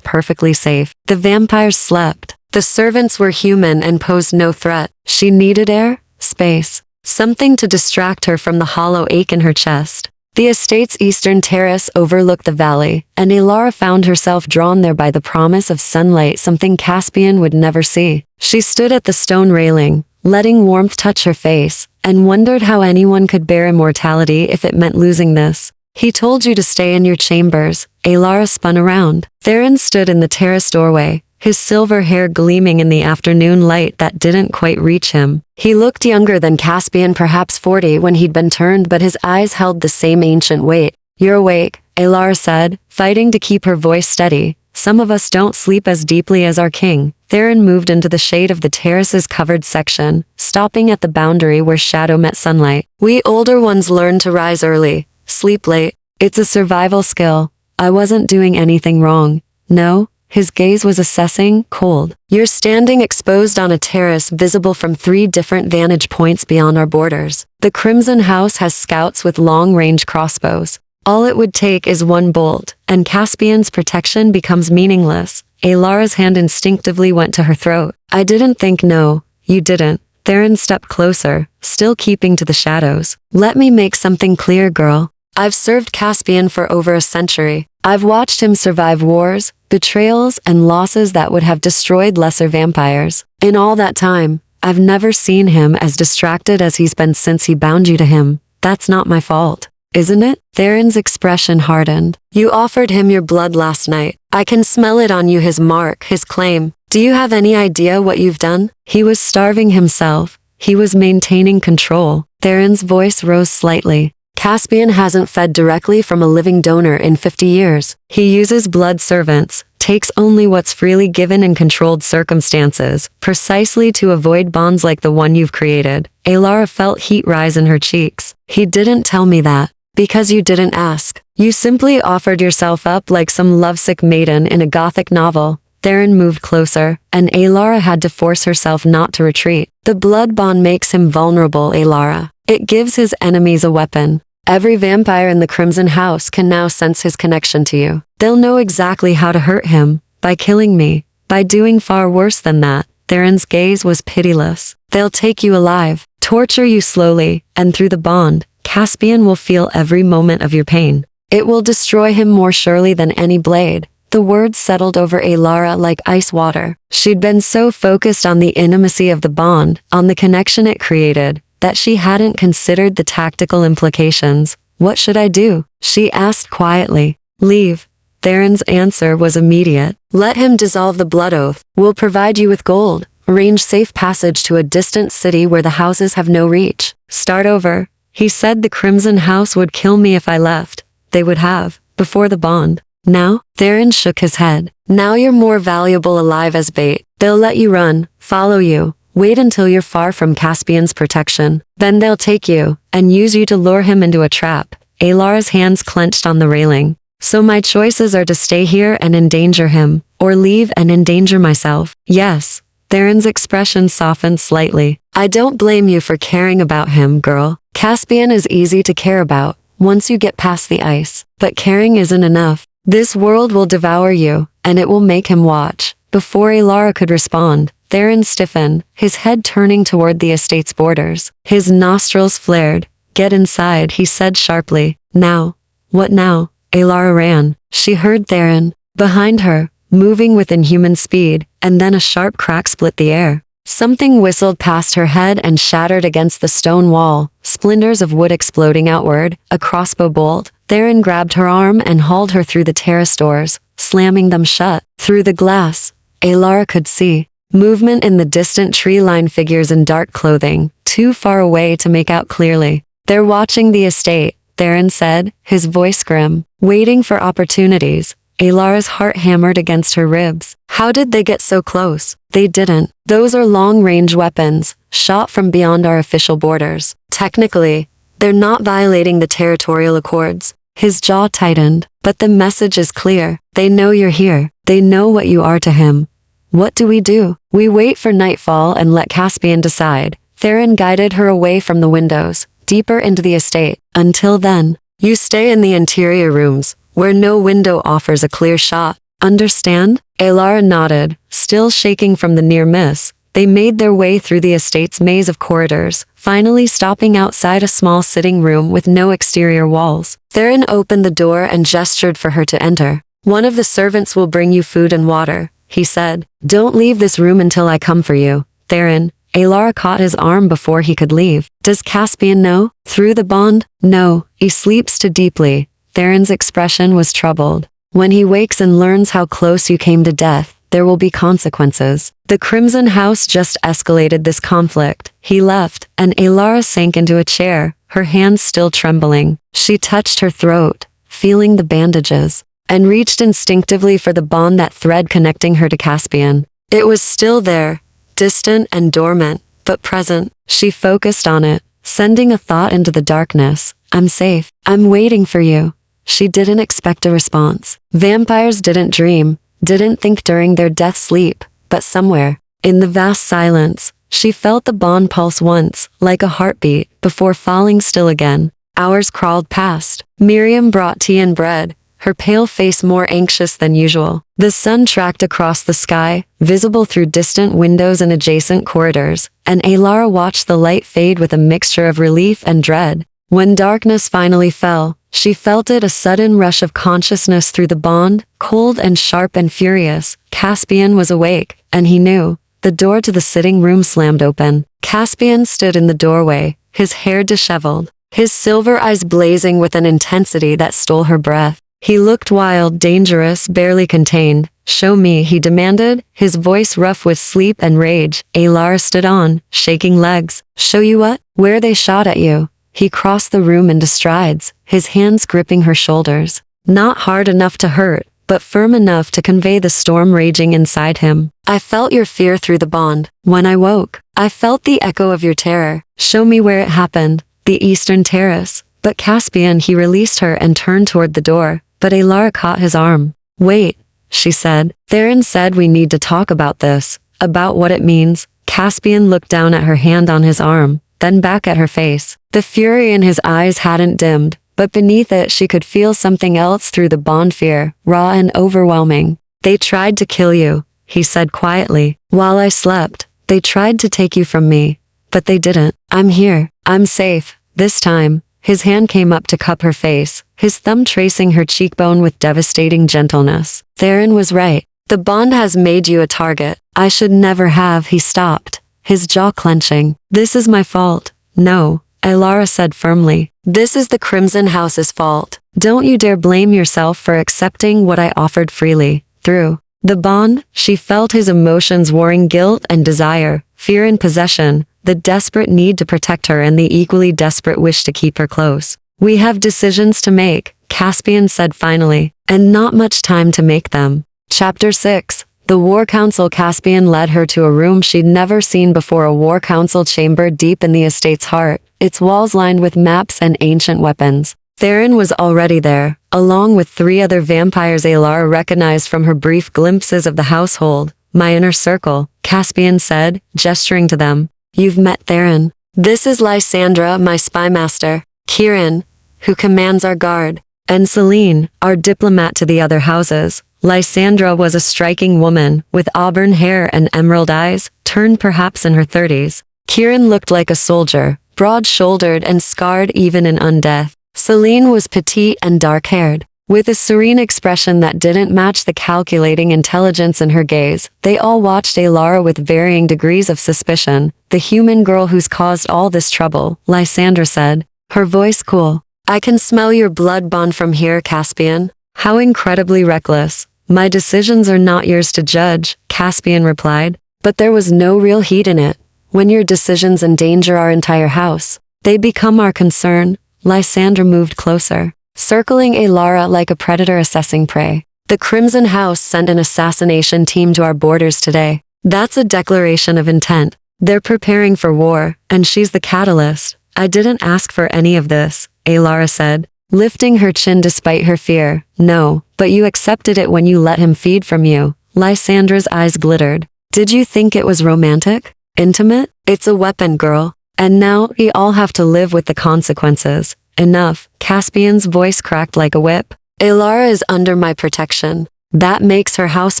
perfectly safe. The vampires slept. The servants were human and posed no threat. She needed air, space, something to distract her from the hollow ache in her chest. The estate's eastern terrace overlooked the valley, and Ilara found herself drawn there by the promise of sunlight, something Caspian would never see. She stood at the stone railing, letting warmth touch her face, and wondered how anyone could bear immortality if it meant losing this. He told you to stay in your chambers. Ilara spun around. Theron stood in the terrace doorway, his silver hair gleaming in the afternoon light that didn't quite reach him. He looked younger than Caspian, perhaps 40 when he'd been turned, but his eyes held the same ancient weight. You're awake, Ilara said, fighting to keep her voice steady. Some of us don't sleep as deeply as our king. Theron moved into the shade of the terrace's covered section, stopping at the boundary where shadow met sunlight. We older ones learn to rise early, sleep late. It's a survival skill. I wasn't doing anything wrong. No. His gaze was assessing, cold. You're standing exposed on a terrace visible from 3 different vantage points beyond our borders. The Crimson House has scouts with long-range crossbows. All it would take is one bolt, and Caspian's protection becomes meaningless. Ilara's hand instinctively went to her throat. I didn't think. No, you didn't. Theron stepped closer, still keeping to the shadows. Let me make something clear, girl. I've served Caspian for over a century. I've watched him survive wars, betrayals, and losses that would have destroyed lesser vampires. In all that time, I've never seen him as distracted as he's been since he bound you to him. That's not my fault, isn't it? Theron's expression hardened. You offered him your blood last night. I can smell it on you, his mark, his claim. Do you have any idea what you've done? He was starving himself. He was maintaining control. Theron's voice rose slightly. Caspian hasn't fed directly from a living donor in 50 years. He uses blood servants, takes only what's freely given in controlled circumstances, precisely to avoid bonds like the one you've created. Ilara felt heat rise in her cheeks. He didn't tell me that. Because you didn't ask. You simply offered yourself up like some lovesick maiden in a Gothic novel. Theron moved closer, and Ilara had to force herself not to retreat. The blood bond makes him vulnerable, Ilara. It gives his enemies a weapon. Every vampire in the Crimson House can now sense his connection to you. They'll know exactly how to hurt him, by killing me, by doing far worse than that. Theron's gaze was pitiless. They'll take you alive, torture you slowly, and through the bond, Caspian will feel every moment of your pain. It will destroy him more surely than any blade. The words settled over Ilara like ice water. She'd been so focused on the intimacy of the bond, on the connection it created, that she hadn't considered the tactical implications. What should I do? She asked quietly. Leave. Theron's answer was immediate. Let him dissolve the blood oath. We'll provide you with gold. Arrange safe passage to a distant city where the houses have no reach. Start over. He said the Crimson House would kill me if I left. They would have, before the bond. Now? Theron shook his head. Now you're more valuable alive as bait. They'll let you run, follow you. Wait until you're far from Caspian's protection. Then they'll take you, and use you to lure him into a trap. Ilara's hands clenched on the railing. So my choices are to stay here and endanger him, or leave and endanger myself. Yes. Theron's expression softened slightly. I don't blame you for caring about him, girl. Caspian is easy to care about, once you get past the ice. But caring isn't enough. This world will devour you, and it will make him watch. Before Ilara could respond, Theron stiffened, his head turning toward the estate's borders. His nostrils flared. Get inside, he said sharply. Now. What now? Ilara ran. She heard Theron, behind her, moving with inhuman speed, and then a sharp crack split the air. Something whistled past her head and shattered against the stone wall, splinters of wood exploding outward, a crossbow bolt. Theron grabbed her arm and hauled her through the terrace doors, slamming them shut. Through the glass, Ilara could see movement in the distant tree-lined figures in dark clothing, too far away to make out clearly. They're watching the estate, Theron said, his voice grim, waiting for opportunities. Ilara's heart hammered against her ribs. How did they get so close? They didn't. Those are long-range weapons, shot from beyond our official borders. Technically, they're not violating the territorial accords. His jaw tightened. But the message is clear. They know you're here. They know what you are to him. What do? We wait for nightfall and let Caspian decide. Theron guided her away from the windows, deeper into the estate. Until then, you stay in the interior rooms, where no window offers a clear shot. Understand? Alara nodded, still shaking from the near miss. They made their way through the estate's maze of corridors, finally stopping outside a small sitting room with no exterior walls. Theron opened the door and gestured for her to enter. One of the servants will bring you food and water, he said. Don't leave this room until I come for you. Theron. Alara caught his arm before he could leave. Does Caspian know? Through the bond? No, he sleeps too deeply. Theron's expression was troubled. When he wakes and learns how close you came to death, there will be consequences. The Crimson House just escalated this conflict. He left, and Alara sank into a chair, her hands still trembling. She touched her throat, feeling the bandages, and reached instinctively for the bond, that thread connecting her to Caspian. It was still there, distant and dormant, but present. She focused on it, sending a thought into the darkness. I'm safe. I'm waiting for you. She didn't expect a response. Vampires didn't dream, didn't think during their death sleep, but somewhere, in the vast silence, she felt the bond pulse once, like a heartbeat, before falling still again. Hours crawled past. Miriam brought tea and bread, her pale face more anxious than usual. The sun tracked across the sky, visible through distant windows and adjacent corridors, and Alara watched the light fade with a mixture of relief and dread. When darkness finally fell, she felt it, a sudden rush of consciousness through the bond, cold and sharp and furious. Caspian was awake, and he knew. The door to the sitting room slammed open. Caspian stood in the doorway, his hair disheveled, his silver eyes blazing with an intensity that stole her breath. He looked wild, dangerous, barely contained. Show me, he demanded, his voice rough with sleep and rage. Alara stood on, shaking legs. Show you what? Where they shot at you. He crossed the room into strides, his hands gripping her shoulders. Not hard enough to hurt, but firm enough to convey the storm raging inside him. I felt your fear through the bond. When I woke, I felt the echo of your terror. Show me where it happened. The Eastern Terrace. But Caspian, he released her and turned toward the door, but Alara caught his arm. Wait, she said. Theron said we need to talk about this, about what it means. Caspian looked down at her hand on his arm, then back at her face. The fury in his eyes hadn't dimmed, but beneath it she could feel something else through the bond, fear, raw and overwhelming. They tried to kill you, he said quietly. While I slept, they tried to take you from me, but they didn't. I'm here. I'm safe. This time. His hand came up to cup her face, his thumb tracing her cheekbone with devastating gentleness. Theron was right. The bond has made you a target. I should never have. He stopped, his jaw clenching. This is my fault. No, Alara said firmly. This is the Crimson House's fault. Don't you dare blame yourself for accepting what I offered freely. Through the bond, she felt his emotions warring, guilt and desire, fear and possession, the desperate need to protect her and the equally desperate wish to keep her close. We have decisions to make, Caspian said finally, and not much time to make them. Chapter 6. The War Council. Caspian led her to a room she'd never seen before, a War Council chamber deep in the estate's heart, its walls lined with maps and ancient weapons. Theron was already there, along with 3 other vampires Alara recognized from her brief glimpses of the household. My inner circle, Caspian said, gesturing to them. You've met Theron. This is Lysandra, my spymaster. Kieran, who commands our guard. And Celine, our diplomat to the other houses. Lysandra was a striking woman, with auburn hair and emerald eyes, turned perhaps in her 30s. Kieran looked like a soldier, broad-shouldered and scarred even in undeath. Celine was petite and dark-haired, with a serene expression that didn't match the calculating intelligence in her gaze. They all watched Alara with varying degrees of suspicion. The human girl who's caused all this trouble, Lysandra said, her voice cool. I can smell your blood bond from here, Caspian. How incredibly reckless. My decisions are not yours to judge, Caspian replied. But there was no real heat in it. When your decisions endanger our entire house, they become our concern. Lysandra moved closer, circling Alara like a predator assessing prey. The Crimson House sent an assassination team to our borders today. That's a declaration of intent. They're preparing for war, and she's the catalyst. I didn't ask for any of this, Alara said, lifting her chin despite her fear. No, but you accepted it when you let him feed from you. Lysandra's eyes glittered. Did you think it was romantic? Intimate? It's a weapon, girl. And now, we all have to live with the consequences. Enough. Caspian's voice cracked like a whip. Elara is under my protection. That makes her house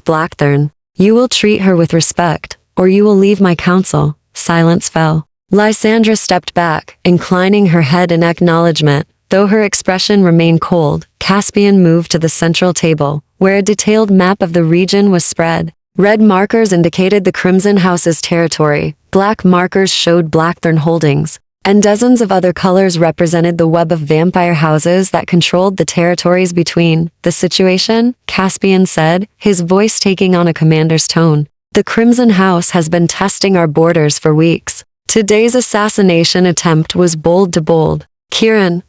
Blackthorn. You will treat her with respect, or you will leave my counsel. Silence fell. Lysandra stepped back, inclining her head in acknowledgement. Though her expression remained cold, Caspian moved to the central table, where a detailed map of the region was spread. Red markers indicated the Crimson House's territory, black markers showed Blackthorn holdings, and dozens of other colors represented the web of vampire houses that controlled the territories between. The situation, Caspian said, his voice taking on a commander's tone. The Crimson House has been testing our borders for weeks. Today's assassination attempt was bold to bold. Kieran,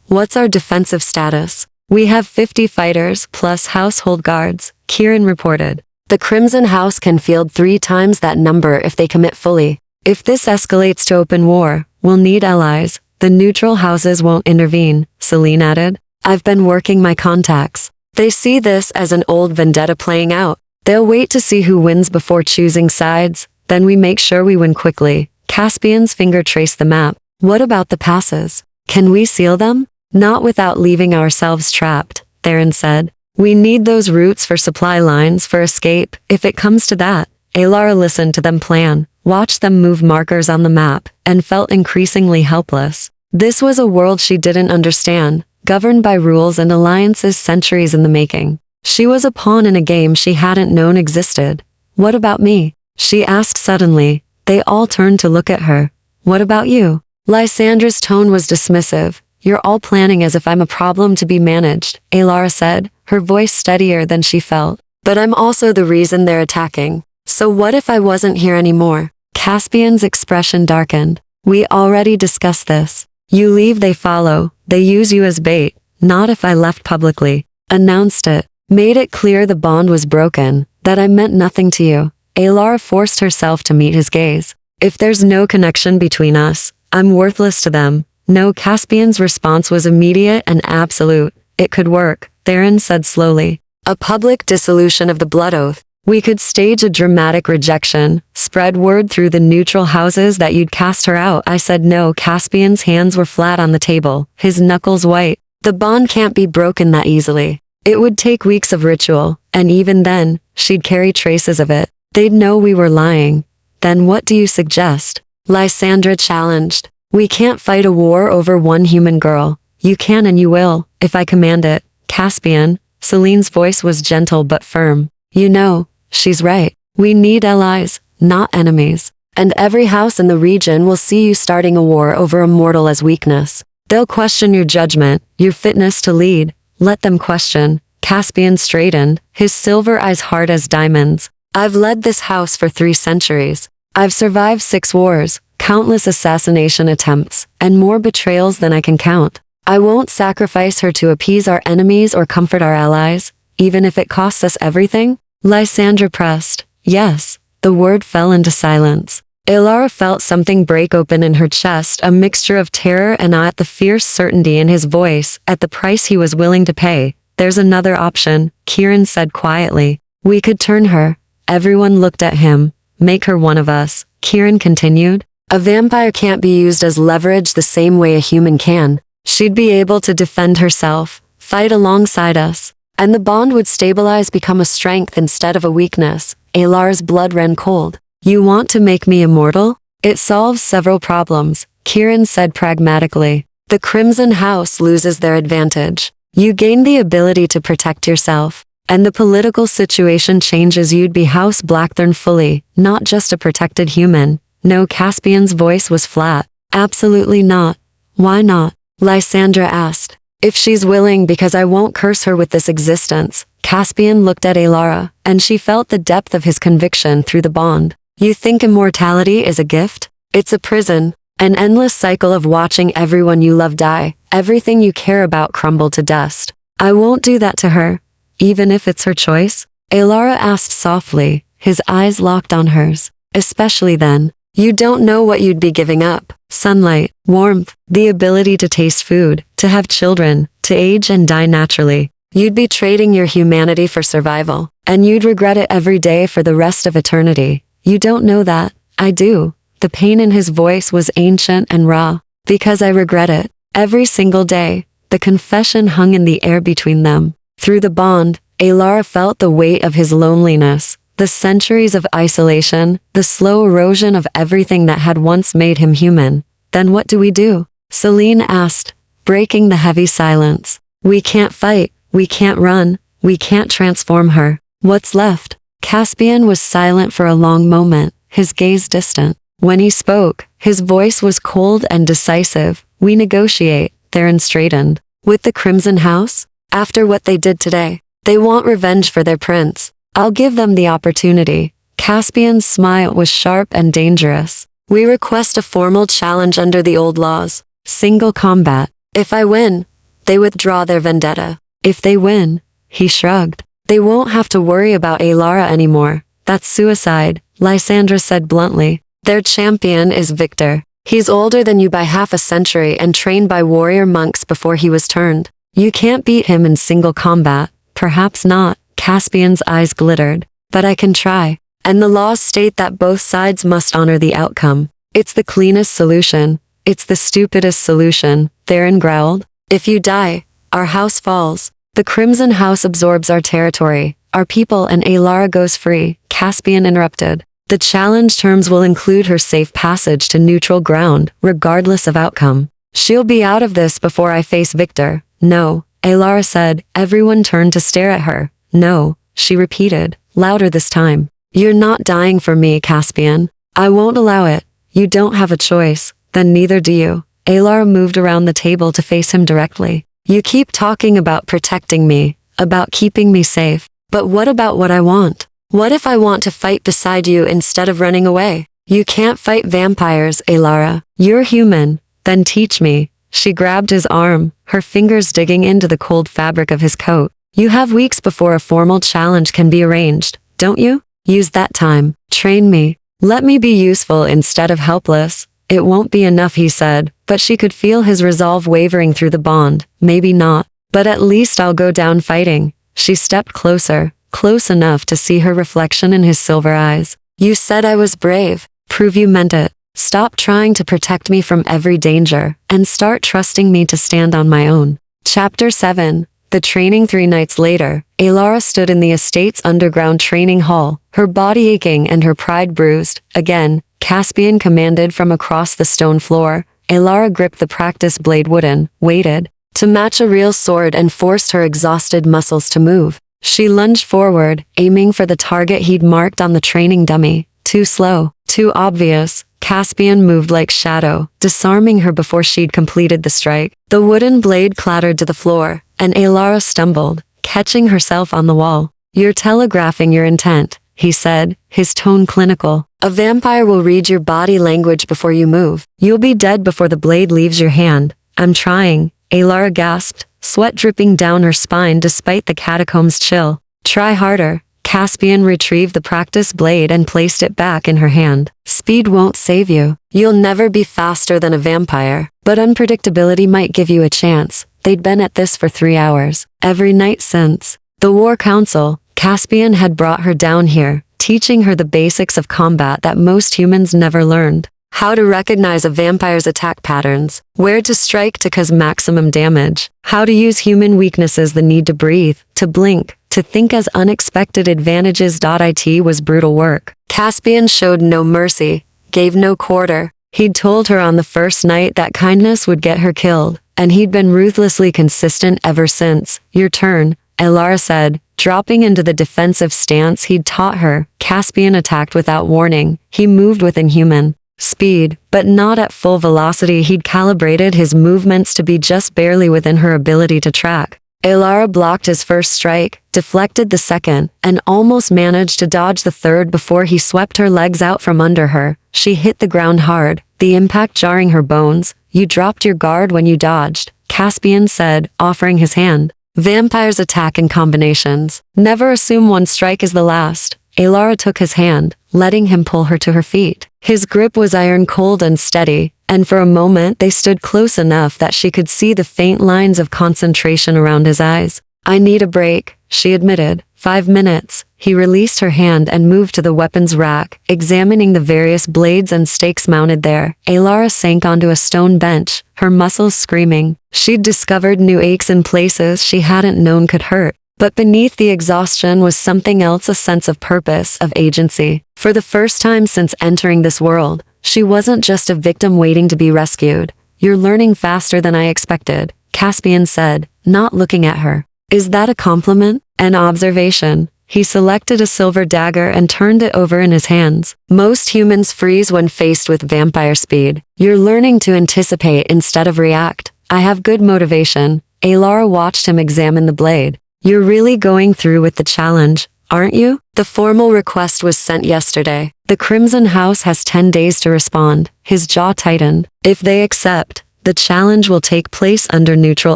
what's our defensive status? We have 50 fighters plus household guards, Kieran reported. The Crimson House can field 3 times that number if they commit fully. If this escalates to open war, we'll need allies. The neutral houses won't intervene, Celine added. I've been working my contacts. They see this as an old vendetta playing out. They'll wait to see who wins before choosing sides. Then we make sure we win quickly. Caspian's finger traced the map. What about the passes? Can we seal them? Not without leaving ourselves trapped, Theron said. We need those routes for supply lines for escape, if it comes to that. Elara listened to them plan, watched them move markers on the map, and felt increasingly helpless. This was a world she didn't understand, governed by rules and alliances centuries in the making. She was a pawn in a game she hadn't known existed. What about me? She asked suddenly. They all turned to look at her. What about you? Lysandra's tone was dismissive. You're all planning as if I'm a problem to be managed, Elara said, her voice steadier than she felt. But I'm also the reason they're attacking. So what if I wasn't here anymore? Caspian's expression darkened. We already discussed this. You leave, they follow. They use you as bait. Not if I left publicly. Announced it. Made it clear the bond was broken. That I meant nothing to you. Elara forced herself to meet his gaze. If there's no connection between us, I'm worthless to them. No, Caspian's response was immediate and absolute. It could work, Theron said slowly. A public dissolution of the blood oath. We could stage a dramatic rejection, spread word through the neutral houses that you'd cast her out. I said no. Caspian's hands were flat on the table, his knuckles white. The bond can't be broken that easily. It would take weeks of ritual, and even then, she'd carry traces of it. They'd know we were lying. Then what do you suggest? Lysandra challenged. We can't fight a war over one human girl. You can and you will, if I command it. Caspian, Celine's voice was gentle but firm. You know, she's right. We need allies, not enemies. And every house in the region will see you starting a war over a mortal as weakness. They'll question your judgment, your fitness to lead. Let them question. Caspian straightened, his silver eyes hard as diamonds. I've led this house for 3 centuries. I've survived 6 wars, countless assassination attempts, and more betrayals than I can count. I won't sacrifice her to appease our enemies or comfort our allies, even if it costs us everything. Lysandra pressed. Yes. The word fell into silence. Elara felt something break open in her chest, a mixture of terror and awe at the fierce certainty in his voice, at the price he was willing to pay. There's another option, Kieran said quietly. We could turn her. Everyone looked at him. Make her one of us, Kieran continued. A vampire can't be used as leverage the same way a human can. She'd be able to defend herself, fight alongside us, and the bond would stabilize, become a strength instead of a weakness. Elara's blood ran cold. You want to make me immortal? It solves several problems, Kieran said pragmatically. The Crimson House loses their advantage. You gain the ability to protect yourself, and the political situation changes. You'd be House Blackthorn fully, not just a protected human. No, Caspian's voice was flat. Absolutely not. Why not? Lysandra asked. If she's willing, because I won't curse her with this existence. Caspian looked at Elara, and she felt the depth of his conviction through the bond. You think immortality is a gift? It's a prison, an endless cycle of watching everyone you love die, everything you care about crumble to dust. I won't do that to her, even if it's her choice. Elara asked softly, his eyes locked on hers. Especially then. You don't know what you'd be giving up. Sunlight, warmth, the ability to taste food, to have children, to age and die naturally. You'd be trading your humanity for survival. And you'd regret it every day for the rest of eternity. You don't know that. I do. The pain in his voice was ancient and raw. Because I regret it. Every single day. The confession hung in the air between them. Through the bond, Alara felt the weight of his loneliness, the centuries of isolation, the slow erosion of everything that had once made him human. Then what do we do? Celine asked, breaking the heavy silence. We can't fight, we can't run, we can't transform her. What's left? Caspian was silent for a long moment, his gaze distant. When he spoke, his voice was cold and decisive. We negotiate, Theron straightened. With the Crimson House? After what they did today, they want revenge for their prince. I'll give them the opportunity. Caspian's smile was sharp and dangerous. We request a formal challenge under the old laws. Single combat. If I win, they withdraw their vendetta. If they win, he shrugged. They won't have to worry about Alara anymore. That's suicide, Lysandra said bluntly. Their champion is Victor. He's older than you by half a century and trained by warrior monks before he was turned. You can't beat him in single combat. Perhaps not. Caspian's eyes glittered. But I can try. And the laws state that both sides must honor the outcome. It's the cleanest solution. It's the stupidest solution, Theron growled. If you die, our house falls. The Crimson House absorbs our territory. Our people and Alara goes free, Caspian interrupted. The challenge terms will include her safe passage to neutral ground, regardless of outcome. She'll be out of this before I face Victor. No, Alara said. Everyone turned to stare at her. No, she repeated, louder this time. You're not dying for me, Caspian. I won't allow it. You don't have a choice. Then neither do you. Alara moved around the table to face him directly. You keep talking about protecting me, about keeping me safe. But what about what I want? What if I want to fight beside you instead of running away? You can't fight vampires, Alara. You're human. Then teach me. She grabbed his arm, her fingers digging into the cold fabric of his coat. You have weeks before a formal challenge can be arranged, don't you? Use that time. Train me. Let me be useful instead of helpless. It won't be enough, he said, but she could feel his resolve wavering through the bond. Maybe not. But at least I'll go down fighting. She stepped closer, close enough to see her reflection in his silver eyes. You said I was brave. Prove you meant it. Stop trying to protect me from every danger, and start trusting me to stand on my own. Chapter 7. The training. 3 nights later, Alara stood in the estate's underground training hall, her body aching and her pride bruised. Again, Caspian commanded from across the stone floor. Alara gripped the practice blade wooden, waited, to match a real sword and forced her exhausted muscles to move. She lunged forward, aiming for the target he'd marked on the training dummy. Too slow, too obvious. Caspian moved like shadow, disarming her before she'd completed the strike. The wooden blade clattered to the floor, and Alara stumbled, catching herself on the wall. You're telegraphing your intent, he said, his tone clinical. A vampire will read your body language before you move. You'll be dead before the blade leaves your hand. I'm trying, Alara gasped, sweat dripping down her spine despite the catacombs' chill. Try harder. Caspian retrieved the practice blade and placed it back in her hand. Speed won't save you. You'll never be faster than a vampire, but unpredictability might give you a chance. They'd been at this for 3 hours, every night since the War Council. Caspian had brought her down here, teaching her the basics of combat that most humans never learned. How to recognize a vampire's attack patterns, where to strike to cause maximum damage, how to use human weaknesses, the need to breathe, to blink, to think as unexpected advantages. It was brutal work. Caspian showed no mercy, gave no quarter. He'd told her on the first night that kindness would get her killed, and he'd been ruthlessly consistent ever since. Your turn, Alara said, dropping into the defensive stance he'd taught her. Caspian attacked without warning. He moved with inhuman speed, but not at full velocity. He'd calibrated his movements to be just barely within her ability to track. Alara blocked his first strike, deflected the second, and almost managed to dodge the third before he swept her legs out from under her. She hit the ground hard, the impact jarring her bones. You dropped your guard when you dodged, Caspian said, offering his hand. Vampires attack in combinations. Never assume one strike is the last. Alara took his hand, letting him pull her to her feet. His grip was iron cold and steady, and for a moment they stood close enough that she could see the faint lines of concentration around his eyes. I need a break, she admitted, 5 minutes. He released her hand and moved to the weapons rack, examining the various blades and stakes mounted there. Alara sank onto a stone bench, her muscles screaming. She'd discovered new aches in places she hadn't known could hurt. But beneath the exhaustion was something else, a sense of purpose, of agency. For the first time since entering this world, she wasn't just a victim waiting to be rescued. "You're learning faster than I expected," Caspian said, not looking at her. "Is that a compliment? An observation?" He selected a silver dagger and turned it over in his hands. "Most humans freeze when faced with vampire speed. You're learning to anticipate instead of react. I have good motivation." Alara watched him examine the blade. "You're really going through with the challenge, aren't you? The formal request was sent yesterday. The Crimson House has 10 days to respond." His jaw tightened. "If they accept, the challenge will take place under neutral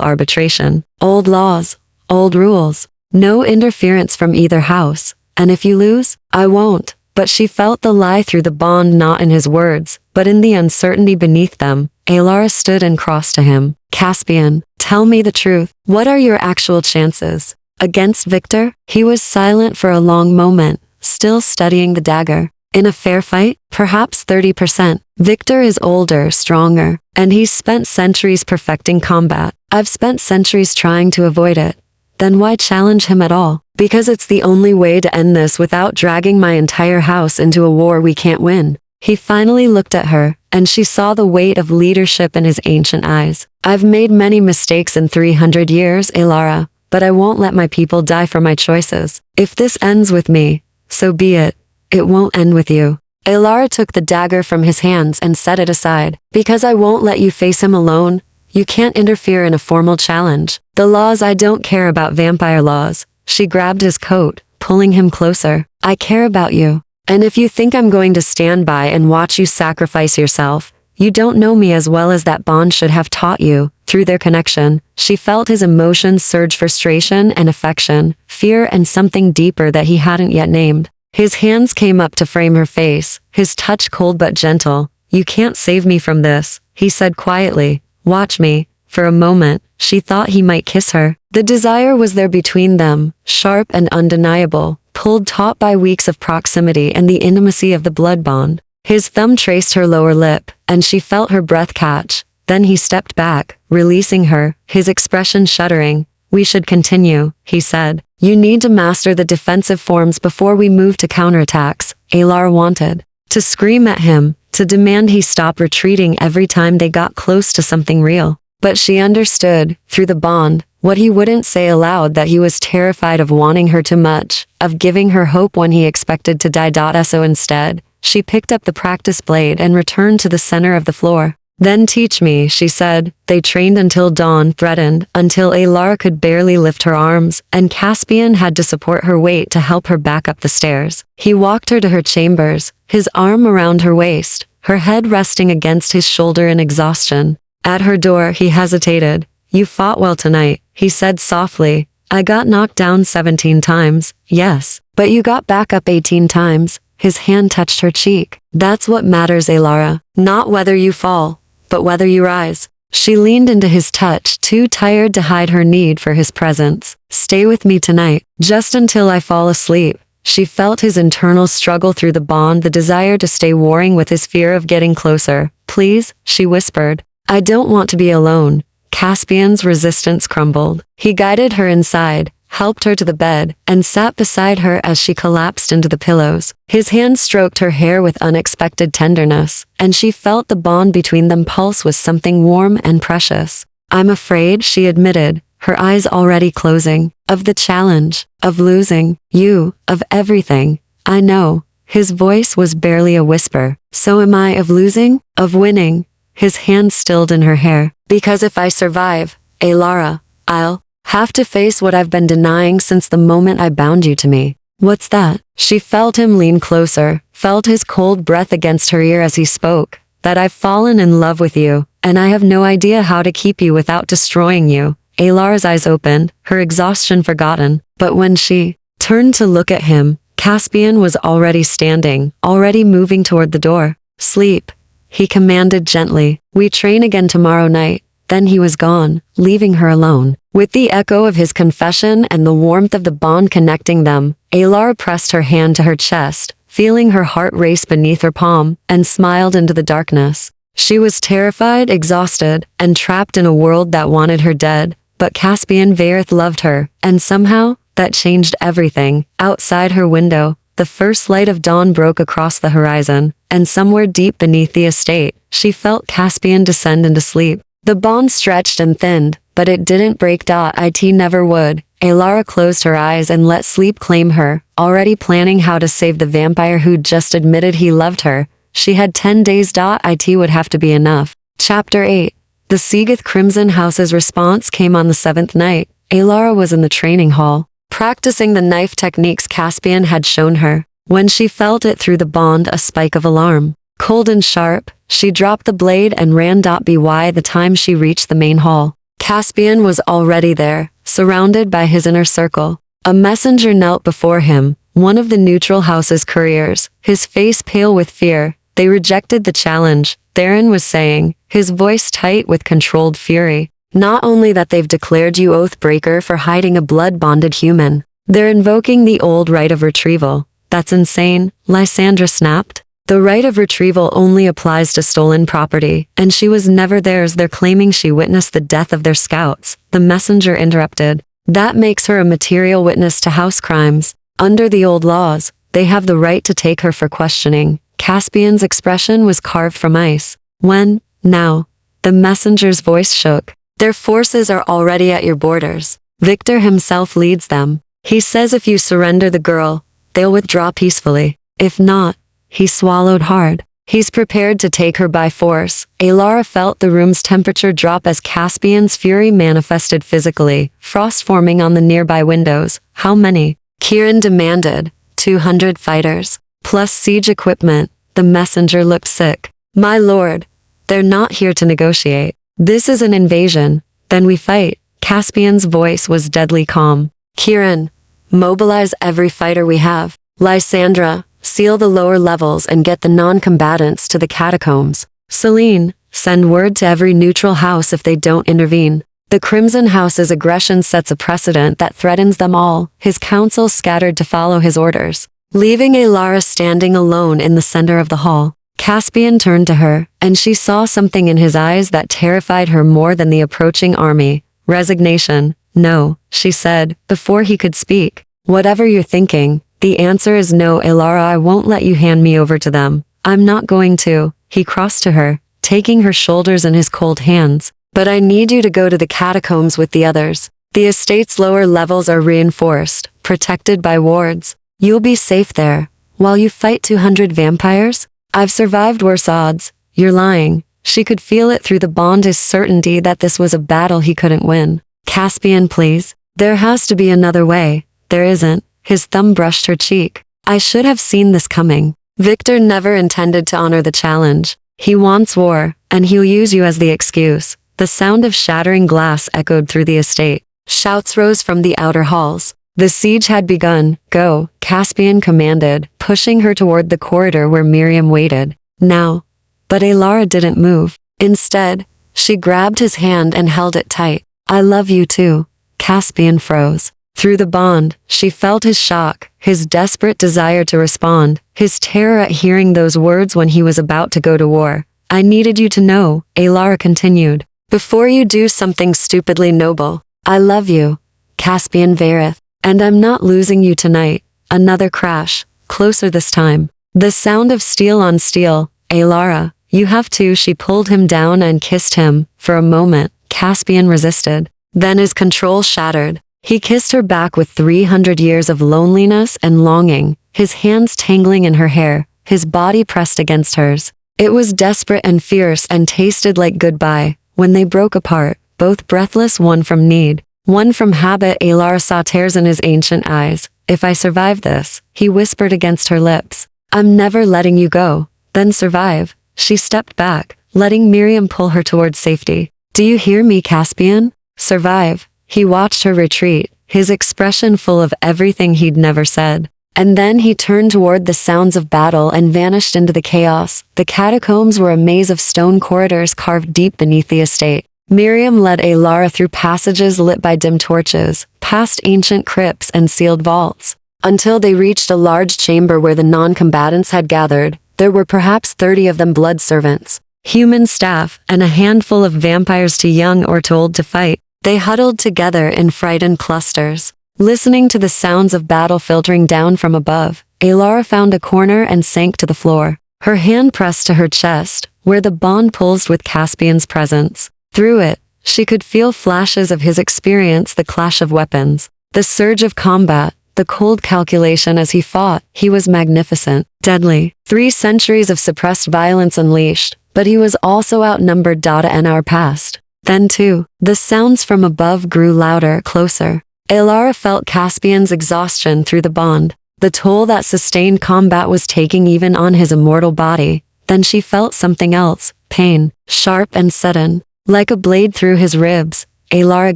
arbitration. Old laws, old rules. No interference from either house. And if you lose, I won't." But she felt the lie through the bond, not in his words, but in the uncertainty beneath them. Alara stood and crossed to him. "Caspian, tell me the truth. What are your actual chances? Against Victor?" He was silent for a long moment, still studying the dagger. "In a fair fight? Perhaps 30%. Victor is older, stronger, and he's spent centuries perfecting combat. I've spent centuries trying to avoid it. Then why challenge him at all? Because it's the only way to end this without dragging my entire house into a war we can't win." He finally looked at her, and she saw the weight of leadership in his ancient eyes. "I've made many mistakes in 300 years, Alara, but I won't let my people die for my choices. If this ends with me, so be it. It won't end with you." Alara took the dagger from his hands and set it aside. "Because I won't let you face him alone. You can't interfere in a formal challenge. The laws, I don't care about vampire laws." She grabbed his coat, pulling him closer. "I care about you. And if you think I'm going to stand by and watch you sacrifice yourself, you don't know me as well as that bond should have taught you." Through their connection, she felt his emotions surge: frustration and affection, fear and something deeper that he hadn't yet named. His hands came up to frame her face, his touch cold but gentle. "You can't save me from this," he said quietly. "Watch me." For a moment, she thought he might kiss her. The desire was there between them, sharp and undeniable, pulled taut by weeks of proximity and the intimacy of the blood bond. His thumb traced her lower lip, and she felt her breath catch. Then he stepped back, releasing her, his expression shuddering. "We should continue," he said. "You need to master the defensive forms before we move to counterattacks." Alara wanted to scream at him, to demand he stop retreating every time they got close to something real. But she understood, through the bond, what he wouldn't say aloud: that he was terrified of wanting her too much, of giving her hope when he expected to die. So instead, she picked up the practice blade and returned to the center of the floor. "Then teach me," she said. They trained until dawn threatened, until Alara could barely lift her arms, and Caspian had to support her weight to help her back up the stairs. He walked her to her chambers, his arm around her waist, her head resting against his shoulder in exhaustion. At her door, he hesitated. "You fought well tonight," he said softly. "I got knocked down 17 times, yes, but you got back up 18 times. His hand touched her cheek. "That's what matters, Alara. Not whether you fall, but whether you rise." She leaned into his touch, too tired to hide her need for his presence. "Stay with me tonight, just until I fall asleep." She felt his internal struggle through the bond, the desire to stay warring with his fear of getting closer. "Please," she whispered. "I don't want to be alone." Caspian's resistance crumbled. He guided her inside, helped her to the bed, and sat beside her as she collapsed into the pillows. His hand stroked her hair with unexpected tenderness, and she felt the bond between them pulse with something warm and precious. "I'm afraid," she admitted, her eyes already closing, "of the challenge, of losing you, of everything. I know." His voice was barely a whisper. "So am I, of losing, of winning." His hand stilled in her hair. "Because if I survive, Alara, I'll have to face what I've been denying since the moment I bound you to me." "What's that?" She felt him lean closer, felt his cold breath against her ear as he spoke. "That I've fallen in love with you, and I have no idea how to keep you without destroying you." Alara's eyes opened, her exhaustion forgotten. But when she turned to look at him, Caspian was already standing, already moving toward the door. "Sleep," he commanded gently. "We train again tomorrow night." Then he was gone, leaving her alone. With the echo of his confession and the warmth of the bond connecting them, Alara pressed her hand to her chest, feeling her heart race beneath her palm, and smiled into the darkness. She was terrified, exhausted, and trapped in a world that wanted her dead, but Caspian Vareth loved her, and somehow, that changed everything. Outside her window, the first light of dawn broke across the horizon, and somewhere deep beneath the estate, she felt Caspian descend into sleep. The bond stretched and thinned, but it didn't break. It never would. Alara closed her eyes and let sleep claim her, already planning how to save the vampire who'd just admitted he loved her. She had 10 days. It would have to be enough. Chapter 8. The Seagoth Crimson House's response came on the 7th night. Alara was in the training hall, practicing the knife techniques Caspian had shown her. When she felt it through the bond, a spike of alarm. Cold and sharp, she dropped the blade and ran. By the time she reached the main hall, Caspian was already there, surrounded by his inner circle. A messenger knelt before him, one of the neutral house's couriers, his face pale with fear. They rejected the challenge, Theron was saying, his voice tight with controlled fury. Not only that they've declared you oathbreaker for hiding a blood-bonded human, they're invoking the old right of retrieval. That's insane, Lysandra snapped. The right of retrieval only applies to stolen property, and she was never theirs. They're claiming she witnessed the death of their scouts, the messenger interrupted. That makes her a material witness to house crimes. Under the old laws, they have the right to take her for questioning. Caspian's expression was carved from ice. When? Now. The messenger's voice shook. Their forces are already at your borders. Victor himself leads them. He says if you surrender the girl, they'll withdraw peacefully. If not, he swallowed hard. He's prepared to take her by force. Alara felt the room's temperature drop as Caspian's fury manifested physically, frost forming on the nearby windows. How many? Kieran demanded. 200 fighters. Plus siege equipment. The messenger looked sick. My lord, they're not here to negotiate. This is an invasion. Then we fight. Caspian's voice was deadly calm. Kieran, mobilize every fighter we have. Lysandra, seal the lower levels and get the non-combatants to the catacombs. Celine, send word to every neutral house if they don't intervene. The Crimson House's aggression sets a precedent that threatens them all. His council scattered to follow his orders, leaving Alara standing alone in the center of the hall. Caspian turned to her, and she saw something in his eyes that terrified her more than the approaching army. Resignation. No, she said, before he could speak. Whatever you're thinking, the answer is no, Alara. I won't let you hand me over to them. I'm not going to. He crossed to her, taking her shoulders in his cold hands. But I need you to go to the catacombs with the others. The estate's lower levels are reinforced, protected by wards. You'll be safe there, while you fight 200 vampires. I've survived worse odds. You're lying. She could feel it through the bond, his certainty that this was a battle he couldn't win. Caspian, please. There has to be another way. There isn't. His thumb brushed her cheek. I should have seen this coming. Victor never intended to honor the challenge. He wants war, and he'll use you as the excuse. The sound of shattering glass echoed through the estate. Shouts rose from the outer halls. The siege had begun. Go, Caspian commanded, pushing her toward the corridor where Miriam waited. Now. But Alara didn't move. Instead, she grabbed his hand and held it tight. I love you too. Caspian froze. Through the bond, she felt his shock, his desperate desire to respond, his terror at hearing those words when he was about to go to war. I needed you to know, Alara continued, before you do something stupidly noble. I love you, Caspian Vareth. And I'm not losing you tonight. Another crash, closer this time. The sound of steel on steel. Alara, you have to. She pulled him down and kissed him. For a moment, Caspian resisted. Then his control shattered. He kissed her back with 300 years of loneliness and longing, his hands tangling in her hair, his body pressed against hers. It was desperate and fierce and tasted like goodbye. When they broke apart, both breathless, one from need, one from habit, Alara saw tears in his ancient eyes. If I survive this, he whispered against her lips. I'm never letting you go. Then survive. She stepped back, letting Miriam pull her towards safety. Do you hear me, Caspian? Survive. He watched her retreat, his expression full of everything he'd never said. And then he turned toward the sounds of battle and vanished into the chaos. The catacombs were a maze of stone corridors carved deep beneath the estate. Miriam led Alara through passages lit by dim torches, past ancient crypts and sealed vaults, until they reached a large chamber where the non-combatants had gathered. There were perhaps 30 of them blood servants, human staff, and a handful of vampires too young or too old to fight. They huddled together in frightened clusters, listening to the sounds of battle filtering down from above. Alara found a corner and sank to the floor, her hand pressed to her chest, where the bond pulsed with Caspian's presence. Through it, she could feel flashes of his experience, the clash of weapons, the surge of combat, the cold calculation as he fought. He was magnificent, deadly, 3 centuries of suppressed violence unleashed, but he was also outnumbered. An hour passed. Then too, the sounds from above grew louder, closer. Alara felt Caspian's exhaustion through the bond, the toll that sustained combat was taking even on his immortal body. Then she felt something else, pain, sharp and sudden, like a blade through his ribs. Alara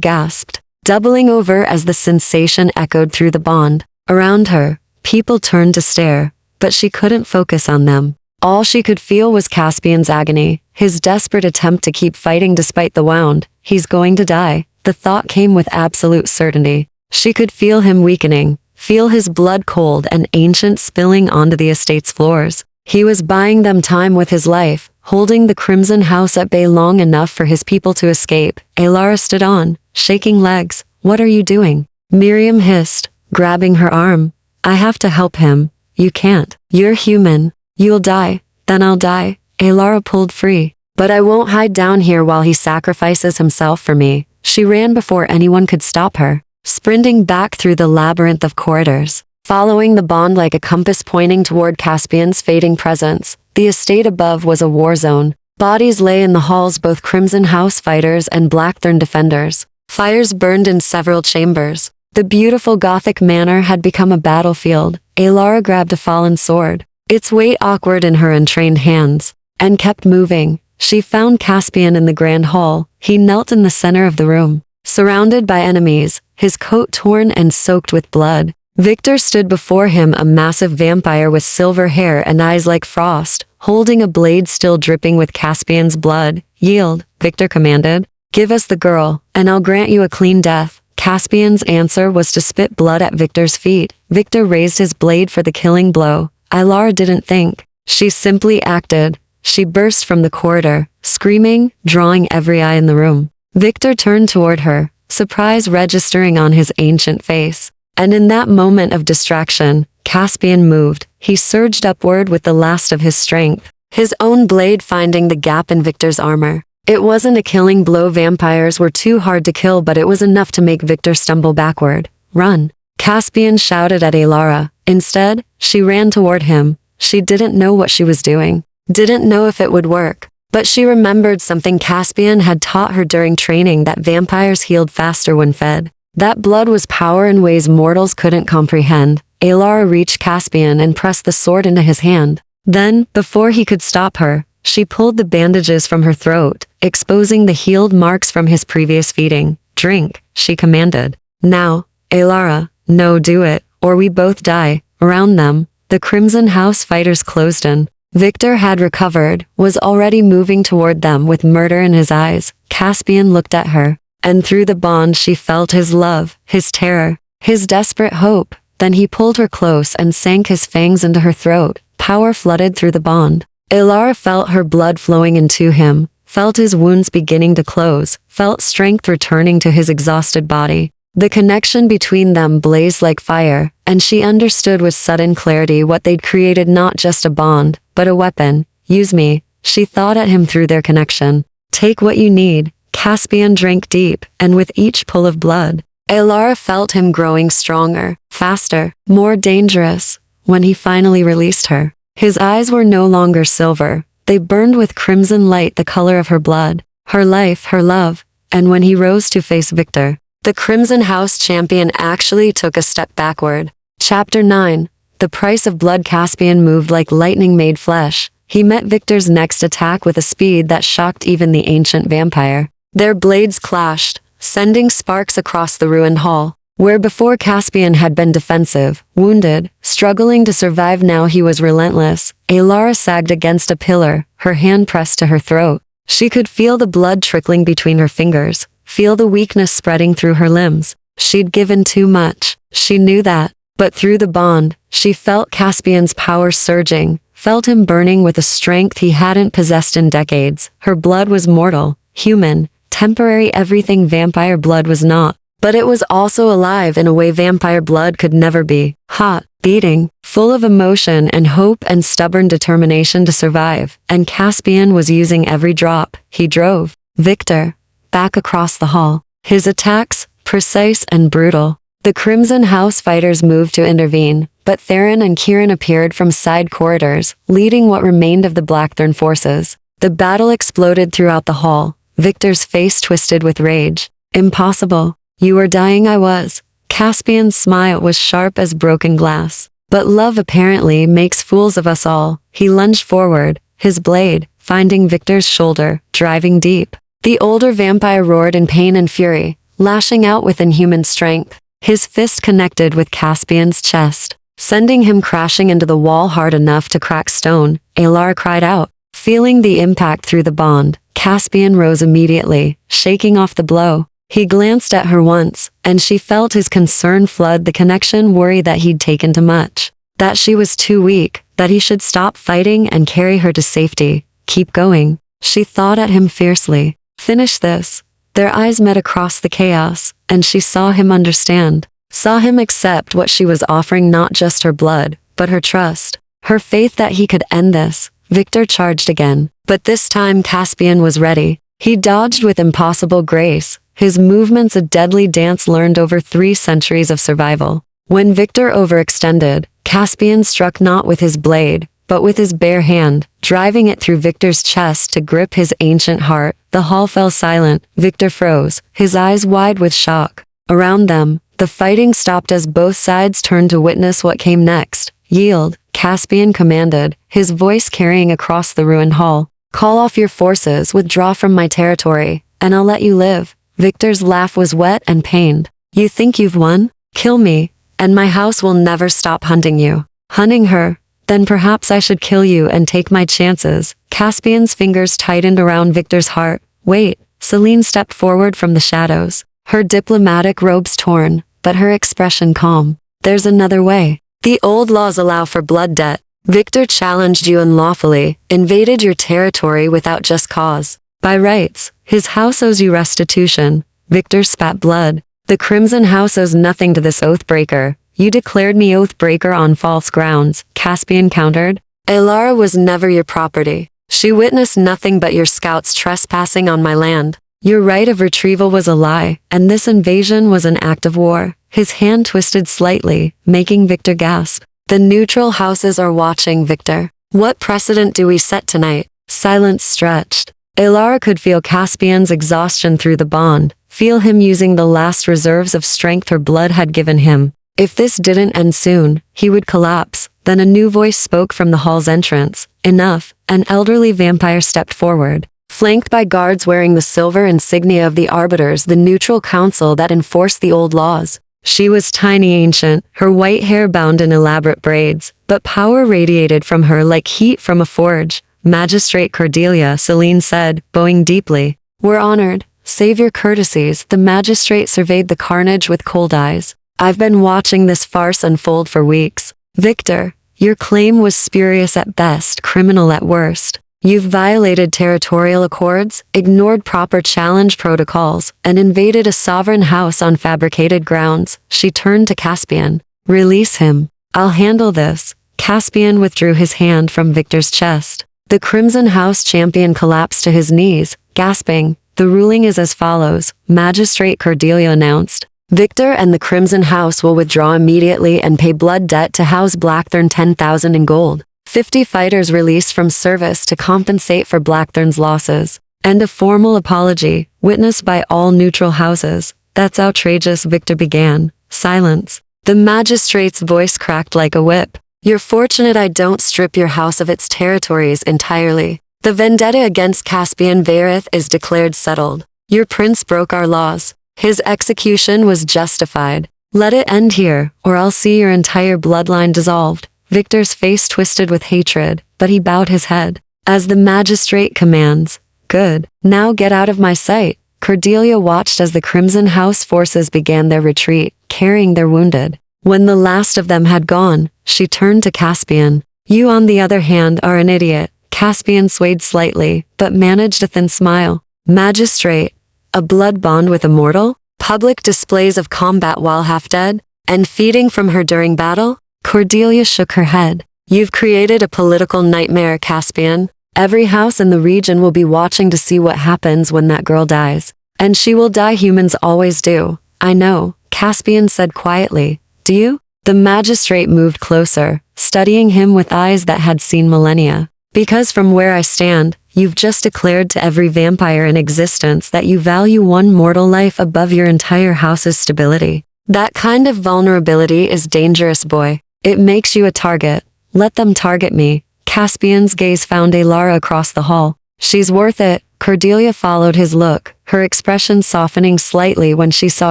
gasped, doubling over as the sensation echoed through the bond. Around her, people turned to stare, but she couldn't focus on them. All she could feel was Caspian's agony, his desperate attempt to keep fighting despite the wound. He's going to die. The thought came with absolute certainty. She could feel him weakening, feel his blood cold and ancient spilling onto the estate's floors. He was buying them time with his life, holding the Crimson House at bay long enough for his people to escape. Alara stood on, shaking legs. "What are you doing?" Miriam hissed, grabbing her arm. "I have to help him." "You can't. You're human. You'll die." "Then I'll die." Alara pulled free. "But I won't hide down here while he sacrifices himself for me." She ran before anyone could stop her, sprinting back through the labyrinth of corridors, following the bond like a compass pointing toward Caspian's fading presence. The estate above was a war zone. Bodies lay in the halls, both Crimson House fighters and Blackthorn defenders. Fires burned in several chambers. The beautiful Gothic manor had become a battlefield. Alara grabbed a fallen sword, its weight awkward in her untrained hands, and kept moving. She found Caspian in the grand hall. He knelt in the center of the room, surrounded by enemies, his coat torn and soaked with blood. Victor stood before him, a massive vampire with silver hair and eyes like frost, holding a blade still dripping with Caspian's blood. "Yield," Victor commanded. "Give us the girl, and I'll grant you a clean death." Caspian's answer was to spit blood at Victor's feet. Victor raised his blade for the killing blow. Alara didn't think. She simply acted. She burst from the corridor, screaming, drawing every eye in the room. Victor turned toward her, surprise registering on his ancient face. And in that moment of distraction, Caspian moved. He surged upward with the last of his strength, his own blade finding the gap in Victor's armor. It wasn't a killing blow. Vampires were too hard to kill, but it was enough to make Victor stumble backward. "Run!" Caspian shouted at Alara. Instead, she ran toward him. She didn't know what she was doing, didn't know if it would work, but she remembered something Caspian had taught her during training, that vampires healed faster when fed. That blood was power in ways mortals couldn't comprehend. Alara reached Caspian and pressed the sword into his hand. Then, before he could stop her, she pulled the bandages from her throat, exposing the healed marks from his previous feeding. "Drink," she commanded. "Now." "Alara, no, do it, or we both die." Around them, the Crimson House fighters closed in. Victor had recovered, was already moving toward them with murder in his eyes. Caspian looked at her, and through the bond she felt his love, his terror, his desperate hope. Then he pulled her close and sank his fangs into her throat. Power flooded through the bond. Alara felt her blood flowing into him, felt his wounds beginning to close, felt strength returning to his exhausted body. The connection between them blazed like fire, and she understood with sudden clarity what they'd created, not just a bond, but a weapon. "Use me," she thought at him through their connection. "Take what you need." Caspian drank deep, and with each pull of blood, Alara felt him growing stronger, faster, more dangerous. When he finally released her, his eyes were no longer silver. They burned with crimson light, the color of her blood, her life, her love. And when he rose to face Victor, the Crimson House champion actually took a step backward. Chapter 9. The price of blood. Caspian moved like lightning made flesh. He met Victor's next attack with a speed that shocked even the ancient vampire. Their blades clashed, sending sparks across the ruined hall. Where before Caspian had been defensive, wounded, struggling to survive, now he was relentless. Alara sagged against a pillar, her hand pressed to her throat. She could feel the blood trickling between her fingers, feel the weakness spreading through her limbs. She'd given too much. She knew that. But through the bond, she felt Caspian's power surging, felt him burning with a strength he hadn't possessed in decades. Her blood was mortal, human, temporary, everything vampire blood was not. But it was also alive in a way vampire blood could never be. Hot, beating, full of emotion and hope and stubborn determination to survive. And Caspian was using every drop. He drove Victor back across the hall. His attacks, precise and brutal. The Crimson House fighters moved to intervene, but Theron and Kieran appeared from side corridors, leading what remained of the Blackthorn forces. The battle exploded throughout the hall. Victor's face twisted with rage. Impossible. You were dying. I was. Caspian's smile was sharp as broken glass. But love apparently makes fools of us all. He lunged forward, his blade, finding Victor's shoulder, driving deep. The older vampire roared in pain and fury, lashing out with inhuman strength. His fist connected with Caspian's chest, sending him crashing into the wall hard enough to crack stone. Alara cried out. Feeling the impact through the bond, Caspian rose immediately, shaking off the blow. He glanced at her once, and she felt his concern flood the connection, worry that he'd taken too much, that she was too weak, that he should stop fighting and carry her to safety. Keep going. She thought at him fiercely. Finish this. Their eyes met across the chaos, and she saw him understand, saw him accept what she was offering, not just her blood, but her trust, her faith that he could end this. Victor charged again, but this time Caspian was ready. He dodged with impossible grace, his movements a deadly dance learned over 3 centuries of survival. When Victor overextended, Caspian struck not with his blade, but with his bare hand, driving it through Victor's chest to grip his ancient heart. The hall fell silent. Victor froze, his eyes wide with shock. Around them, the fighting stopped as both sides turned to witness what came next. Yield, Caspian commanded, his voice carrying across the ruined hall. Call off your forces, withdraw from my territory, and I'll let you live. Victor's laugh was wet and pained. You think you've won? Kill me, and my house will never stop hunting you. Hunting her? Then perhaps I should kill you and take my chances. Caspian's fingers tightened around Victor's heart. Wait, Celine stepped forward from the shadows, her diplomatic robes torn, but her expression calm. There's another way. The old laws allow for blood debt. Victor challenged you unlawfully, invaded your territory without just cause. By rights, his house owes you restitution. Victor spat blood. The Crimson House owes nothing to this oathbreaker. You declared me oathbreaker on false grounds, Caspian countered. Alara was never your property. She witnessed nothing but your scouts trespassing on my land. Your right of retrieval was a lie, and this invasion was an act of war. His hand twisted slightly, making Victor gasp. The neutral houses are watching, Victor. What precedent do we set tonight? Silence stretched. Alara could feel Caspian's exhaustion through the bond, feel him using the last reserves of strength her blood had given him. If this didn't end soon, he would collapse. Then a new voice spoke from the hall's entrance. Enough. An elderly vampire stepped forward, flanked by guards wearing the silver insignia of the arbiters, the neutral council that enforced the old laws. She was tiny, ancient, her white hair bound in elaborate braids, but power radiated from her like heat from a forge. Magistrate Cordelia, Celine said, bowing deeply. We're honored. Save your courtesies. The magistrate surveyed the carnage with cold eyes. I've been watching this farce unfold for weeks. Victor, your claim was spurious at best, criminal at worst. You've violated territorial accords, ignored proper challenge protocols, and invaded a sovereign house on fabricated grounds. She turned to Caspian. Release him. I'll handle this. Caspian withdrew his hand from Victor's chest. The Crimson House champion collapsed to his knees, gasping. The ruling is as follows, Magistrate Cordelia announced. Victor and the Crimson House will withdraw immediately and pay blood debt to House Blackthorn 10,000 in gold. 50 fighters released from service to compensate for Blackthorn's losses. And a formal apology, witnessed by all neutral houses. That's outrageous, Victor began. Silence. The magistrate's voice cracked like a whip. You're fortunate I don't strip your house of its territories entirely. The vendetta against Caspian Vareth is declared settled. Your prince broke our laws. His execution was justified. Let it end here, or I'll see your entire bloodline dissolved. Victor's face twisted with hatred, but he bowed his head. As the magistrate commands, Good. Now get out of my sight. Cordelia watched as the Crimson House forces began their retreat, carrying their wounded. When the last of them had gone, she turned to Caspian. You, on the other hand, are an idiot. Caspian swayed slightly, but managed a thin smile. Magistrate, a blood bond with a mortal? Public displays of combat while half dead? And feeding from her during battle? Cordelia shook her head. You've created a political nightmare, Caspian. Every house in the region will be watching to see what happens when that girl dies. And she will die, humans always do. I know, Caspian said quietly. Do you? The magistrate moved closer, studying him with eyes that had seen millennia. Because from where I stand, you've just declared to every vampire in existence that you value one mortal life above your entire house's stability. That kind of vulnerability is dangerous, boy. It makes you a target. Let them target me. Caspian's gaze found Alara across the hall. She's worth it. Cordelia followed his look, her expression softening slightly when she saw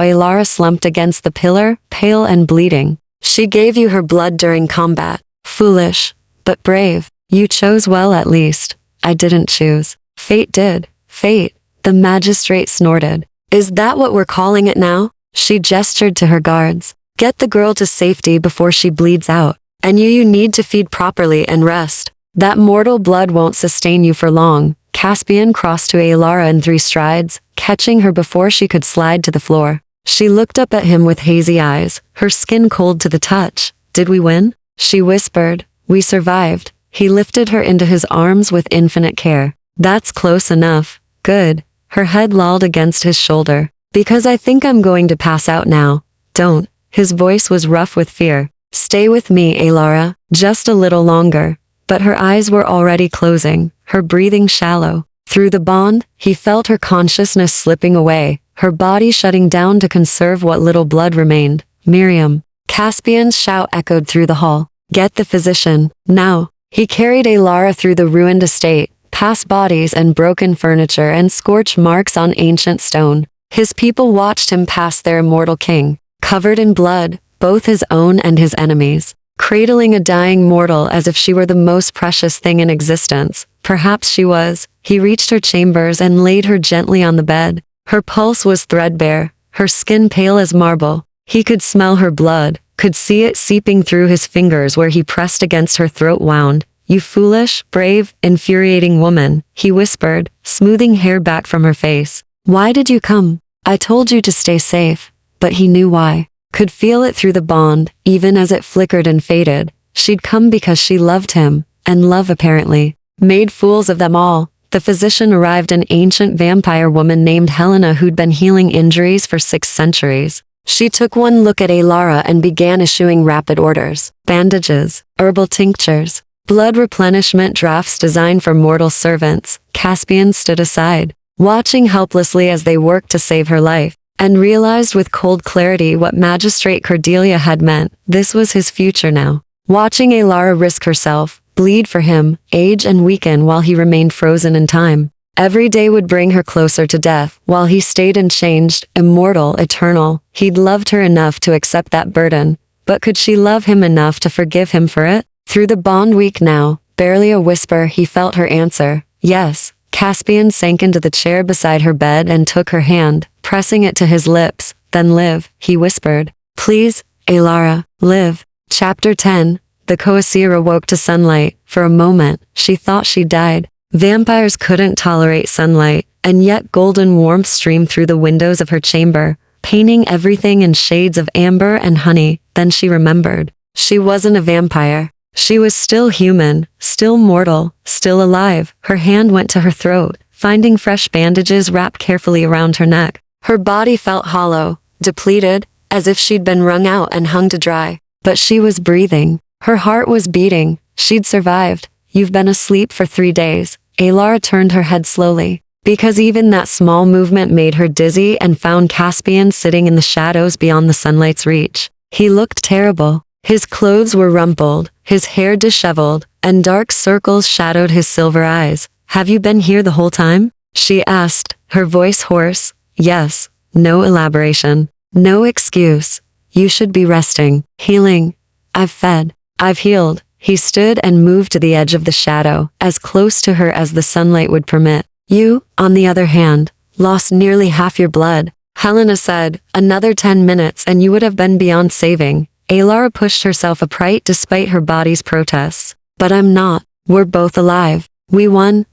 Alara slumped against the pillar, pale and bleeding. She gave you her blood during combat. Foolish, but brave. You chose well, at least. I didn't choose. Fate did. Fate. The magistrate snorted. Is that what we're calling it now? She gestured to her guards. Get the girl to safety before she bleeds out. And you need to feed properly and rest. That mortal blood won't sustain you for long. Caspian crossed to Alara in 3 strides, catching her before she could slide to the floor. She looked up at him with hazy eyes, her skin cold to the touch. Did we win? She whispered. We survived. He lifted her into his arms with infinite care. That's close enough. Good. Her head lolled against his shoulder. Because I think I'm going to pass out now. Don't. His voice was rough with fear. Stay with me, Alara. Just a little longer. But her eyes were already closing, her breathing shallow. Through the bond, he felt her consciousness slipping away, her body shutting down to conserve what little blood remained. Miriam. Caspian's shout echoed through the hall. Get the physician, now. He carried Alara through the ruined estate, past bodies and broken furniture and scorched marks on ancient stone. His people watched him pass their immortal king, covered in blood, both his own and his enemies. Cradling a dying mortal as if she were the most precious thing in existence. Perhaps she was. He reached her chambers and laid her gently on the bed. Her pulse was threadbare, her skin pale as marble. He could smell her blood, could see it seeping through his fingers where he pressed against her throat wound. You foolish, brave, infuriating woman, he whispered, smoothing hair back from her face. Why did you come? I told you to stay safe. But he knew why. Could feel it through the bond, even as it flickered and faded. She'd come because she loved him, and love apparently made fools of them all. The physician arrived, an ancient vampire woman named Helena who'd been healing injuries for 6 centuries. She took one look at Alara and began issuing rapid orders. Bandages, herbal tinctures, blood replenishment drafts designed for mortal servants. Caspian stood aside, watching helplessly as they worked to save her life. And realized with cold clarity what Magistrate Cordelia had meant. This was his future now. Watching Alara risk herself, bleed for him, age and weaken while he remained frozen in time. Every day would bring her closer to death, while he stayed unchanged, immortal, eternal. He'd loved her enough to accept that burden, but could she love him enough to forgive him for it? Through the bond week now, barely a whisper, he felt her answer. Yes. Caspian sank into the chair beside her bed and took her hand, pressing it to his lips. Then live, he whispered. Please, Alara, live. Chapter 10. The Coesir awoke to sunlight. For a moment, she thought she died. Vampires couldn't tolerate sunlight, and yet golden warmth streamed through the windows of her chamber, painting everything in shades of amber and honey. Then she remembered. She wasn't a vampire. She was still human, still mortal, still alive. Her hand went to her throat, finding fresh bandages wrapped carefully around her neck. Her body felt hollow, depleted, as if she'd been wrung out and hung to dry. But she was breathing. Her heart was beating. She'd survived. You've been asleep for 3 days. Alara turned her head slowly, because even that small movement made her dizzy, and found Caspian sitting in the shadows beyond the sunlight's reach. He looked terrible. His clothes were rumpled, his hair disheveled, and dark circles shadowed his silver eyes. Have you been here the whole time? She asked, her voice hoarse. Yes. No elaboration. No excuse. You should be resting, healing. I've fed. I've healed. He stood and moved to the edge of the shadow, as close to her as the sunlight would permit. You, on the other hand, lost nearly half your blood. Helena said, another 10 minutes and you would have been beyond saving. Alara pushed herself upright despite her body's protests. But I'm not. We're both alive. We won.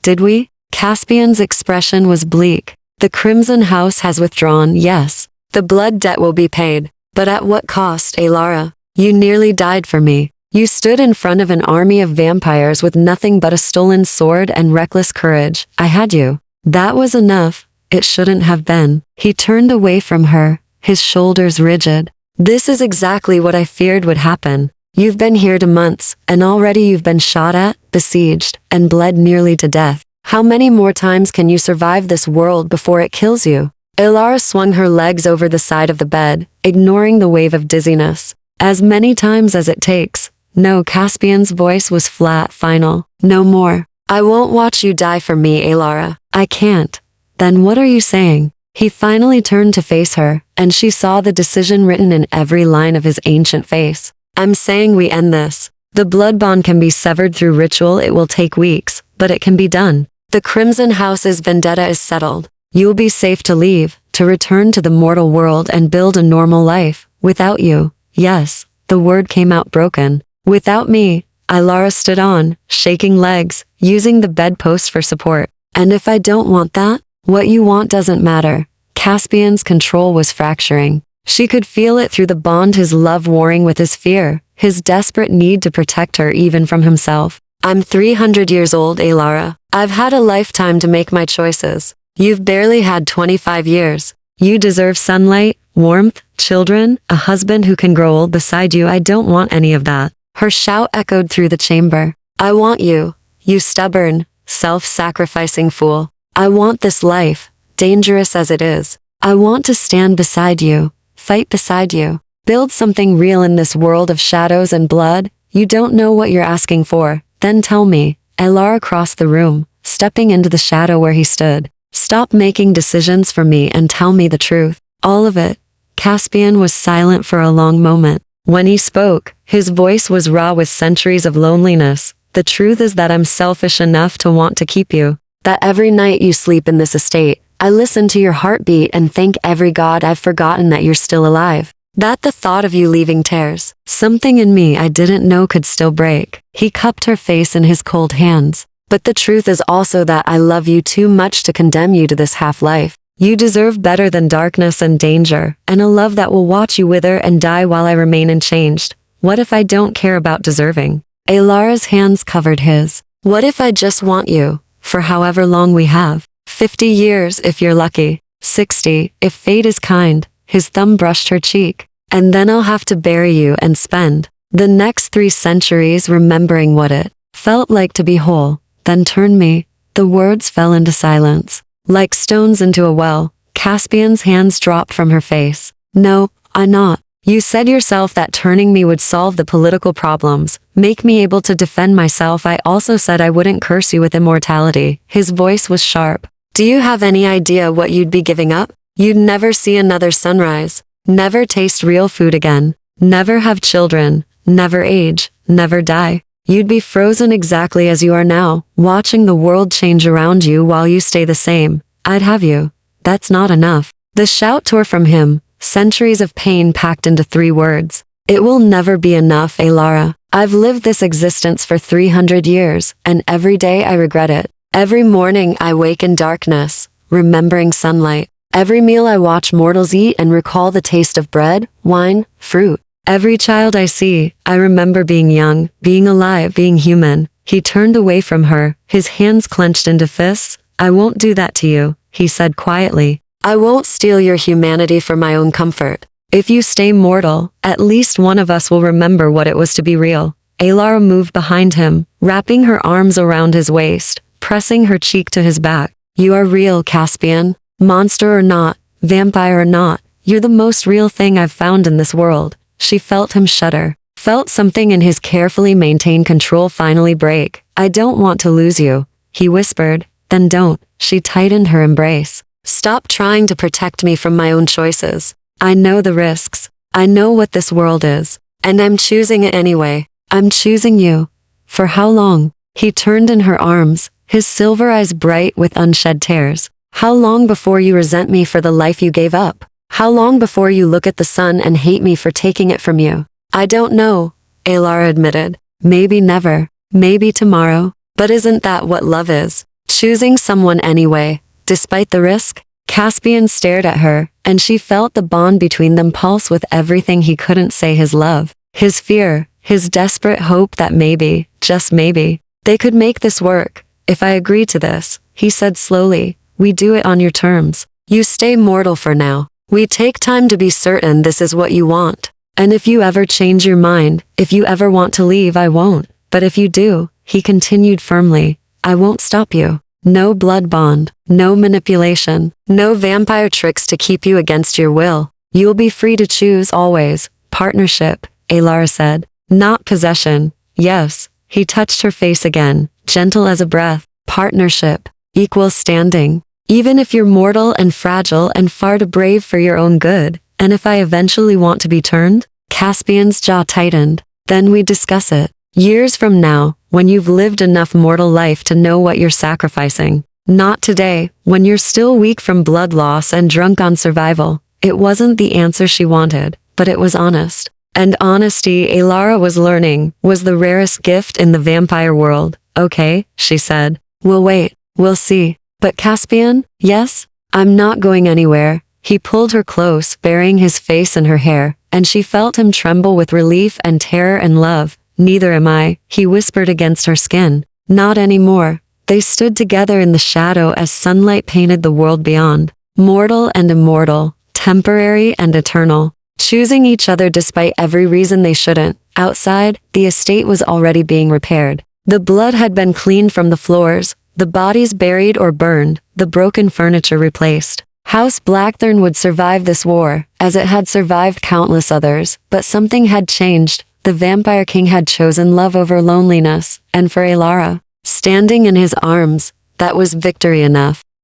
Did we? Caspian's expression was bleak. The Crimson House has withdrawn, yes. The blood debt will be paid. But at what cost, Alara? You nearly died for me. You stood in front of an army of vampires with nothing but a stolen sword and reckless courage. I had you. That was enough. It shouldn't have been. He turned away from her, his shoulders rigid. This is exactly what I feared would happen. You've been here 2 months, and already you've been shot at, besieged, and bled nearly to death. How many more times can you survive this world before it kills you? Alara swung her legs over the side of the bed, ignoring the wave of dizziness. As many times as it takes. No, Caspian's voice was flat, final. No more. I won't watch you die for me, Alara. I can't. Then what are you saying? He finally turned to face her, and she saw the decision written in every line of his ancient face. I'm saying we end this. The blood bond can be severed through ritual. It will take weeks, but it can be done. The Crimson House's vendetta is settled. You'll be safe to leave, to return to the mortal world and build a normal life. Without you, yes, the word came out broken. Without me, Alara stood on, shaking legs, using the bedpost for support. And if I don't want that, what you want doesn't matter. Caspian's control was fracturing. She could feel it through the bond, his love warring with his fear, his desperate need to protect her even from himself. I'm 300 years old, Alara. I've had a lifetime to make my choices. You've barely had 25 years. You deserve sunlight, warmth, children, a husband who can grow old beside you. I don't want any of that. Her shout echoed through the chamber. I want you, you stubborn, self-sacrificing fool. I want this life, dangerous as it is. I want to stand beside you, fight beside you, build something real in this world of shadows and blood. You don't know what you're asking for. Then tell me. Alara crossed the room, stepping into the shadow where he stood. Stop making decisions for me and tell me the truth. All of it. Caspian was silent for a long moment. When he spoke, his voice was raw with centuries of loneliness. The truth is that I'm selfish enough to want to keep you. That every night you sleep in this estate, I listen to your heartbeat and thank every god I've forgotten that you're still alive. That the thought of you leaving tears something in me I didn't know could still break. He cupped her face in his cold hands. But the truth is also that I love you too much to condemn you to this half-life. You deserve better than darkness and danger, and a love that will watch you wither and die while I remain unchanged. What if I don't care about deserving? Alara's hands covered his. What if I just want you, for however long we have? 50 years if you're lucky. 60, if fate is kind. His thumb brushed her cheek. And then I'll have to bury you and spend the next 3 centuries remembering what it felt like to be whole. Then turn me. The words fell into silence. Like stones into a well, Caspian's hands dropped from her face. No, I'm not. You said yourself that turning me would solve the political problems, make me able to defend myself. I also said I wouldn't curse you with immortality. His voice was sharp. Do you have any idea what you'd be giving up? You'd never see another sunrise, never taste real food again, never have children, never age, never die. You'd be frozen exactly as you are now, watching the world change around you while you stay the same. I'd have you. That's not enough. The shout tore from him, centuries of pain packed into 3 words. It will never be enough, Alara. I've lived this existence for 300 years, and every day I regret it. Every morning I wake in darkness, remembering sunlight. Every meal I watch mortals eat and recall the taste of bread, wine, fruit. Every child I see, I remember being young, being alive, being human. He turned away from her, his hands clenched into fists. I won't do that to you, he said quietly. I won't steal your humanity for my own comfort. If you stay mortal, at least one of us will remember what it was to be real. Alara moved behind him, wrapping her arms around his waist, pressing her cheek to his back. You are real, Caspian. Monster or not, vampire or not, you're the most real thing I've found in this world. She felt him shudder, felt something in his carefully maintained control finally break. I don't want to lose you, he whispered. Then don't. She tightened her embrace. Stop trying to protect me from my own choices. I know the risks. I know what this world is. And I'm choosing it anyway. I'm choosing you. For how long? He turned in her arms, his silver eyes bright with unshed tears. How long before you resent me for the life you gave up? How long before you look at the sun and hate me for taking it from you? I don't know, Alara admitted. Maybe never, maybe tomorrow, but isn't that what love is? Choosing someone anyway, despite the risk? Caspian stared at her, and she felt the bond between them pulse with everything he couldn't say: his love, his fear, his desperate hope that maybe, just maybe, they could make this work. If I agree to this, he said slowly, we do it on your terms. You stay mortal for now. We take time to be certain this is what you want. And if you ever change your mind, if you ever want to leave, I won't. But if you do, he continued firmly, I won't stop you. No blood bond, no manipulation, no vampire tricks to keep you against your will. You'll be free to choose always. Partnership, Alara said. Not possession. Yes. He touched her face again, gentle as a breath. Partnership. Equal standing. Even if you're mortal and fragile and far too brave for your own good, and if I eventually want to be turned? Caspian's jaw tightened. Then we discuss it. Years from now, when you've lived enough mortal life to know what you're sacrificing. Not today, when you're still weak from blood loss and drunk on survival. It wasn't the answer she wanted, but it was honest. And honesty, Alara was learning, was the rarest gift in the vampire world. Okay, she said. We'll wait. We'll see. But Caspian? Yes? I'm not going anywhere. He pulled her close, burying his face in her hair, and she felt him tremble with relief and terror and love. Neither am I, he whispered against her skin. Not anymore. They stood together in the shadow as sunlight painted the world beyond. Mortal and immortal, temporary and eternal, choosing each other despite every reason they shouldn't. Outside, the estate was already being repaired. The blood had been cleaned from the floors, the bodies buried or burned, the broken furniture replaced. House Blackthorn would survive this war, as it had survived countless others, but something had changed. The Vampire King had chosen love over loneliness, and for Alara, standing in his arms, that was victory enough.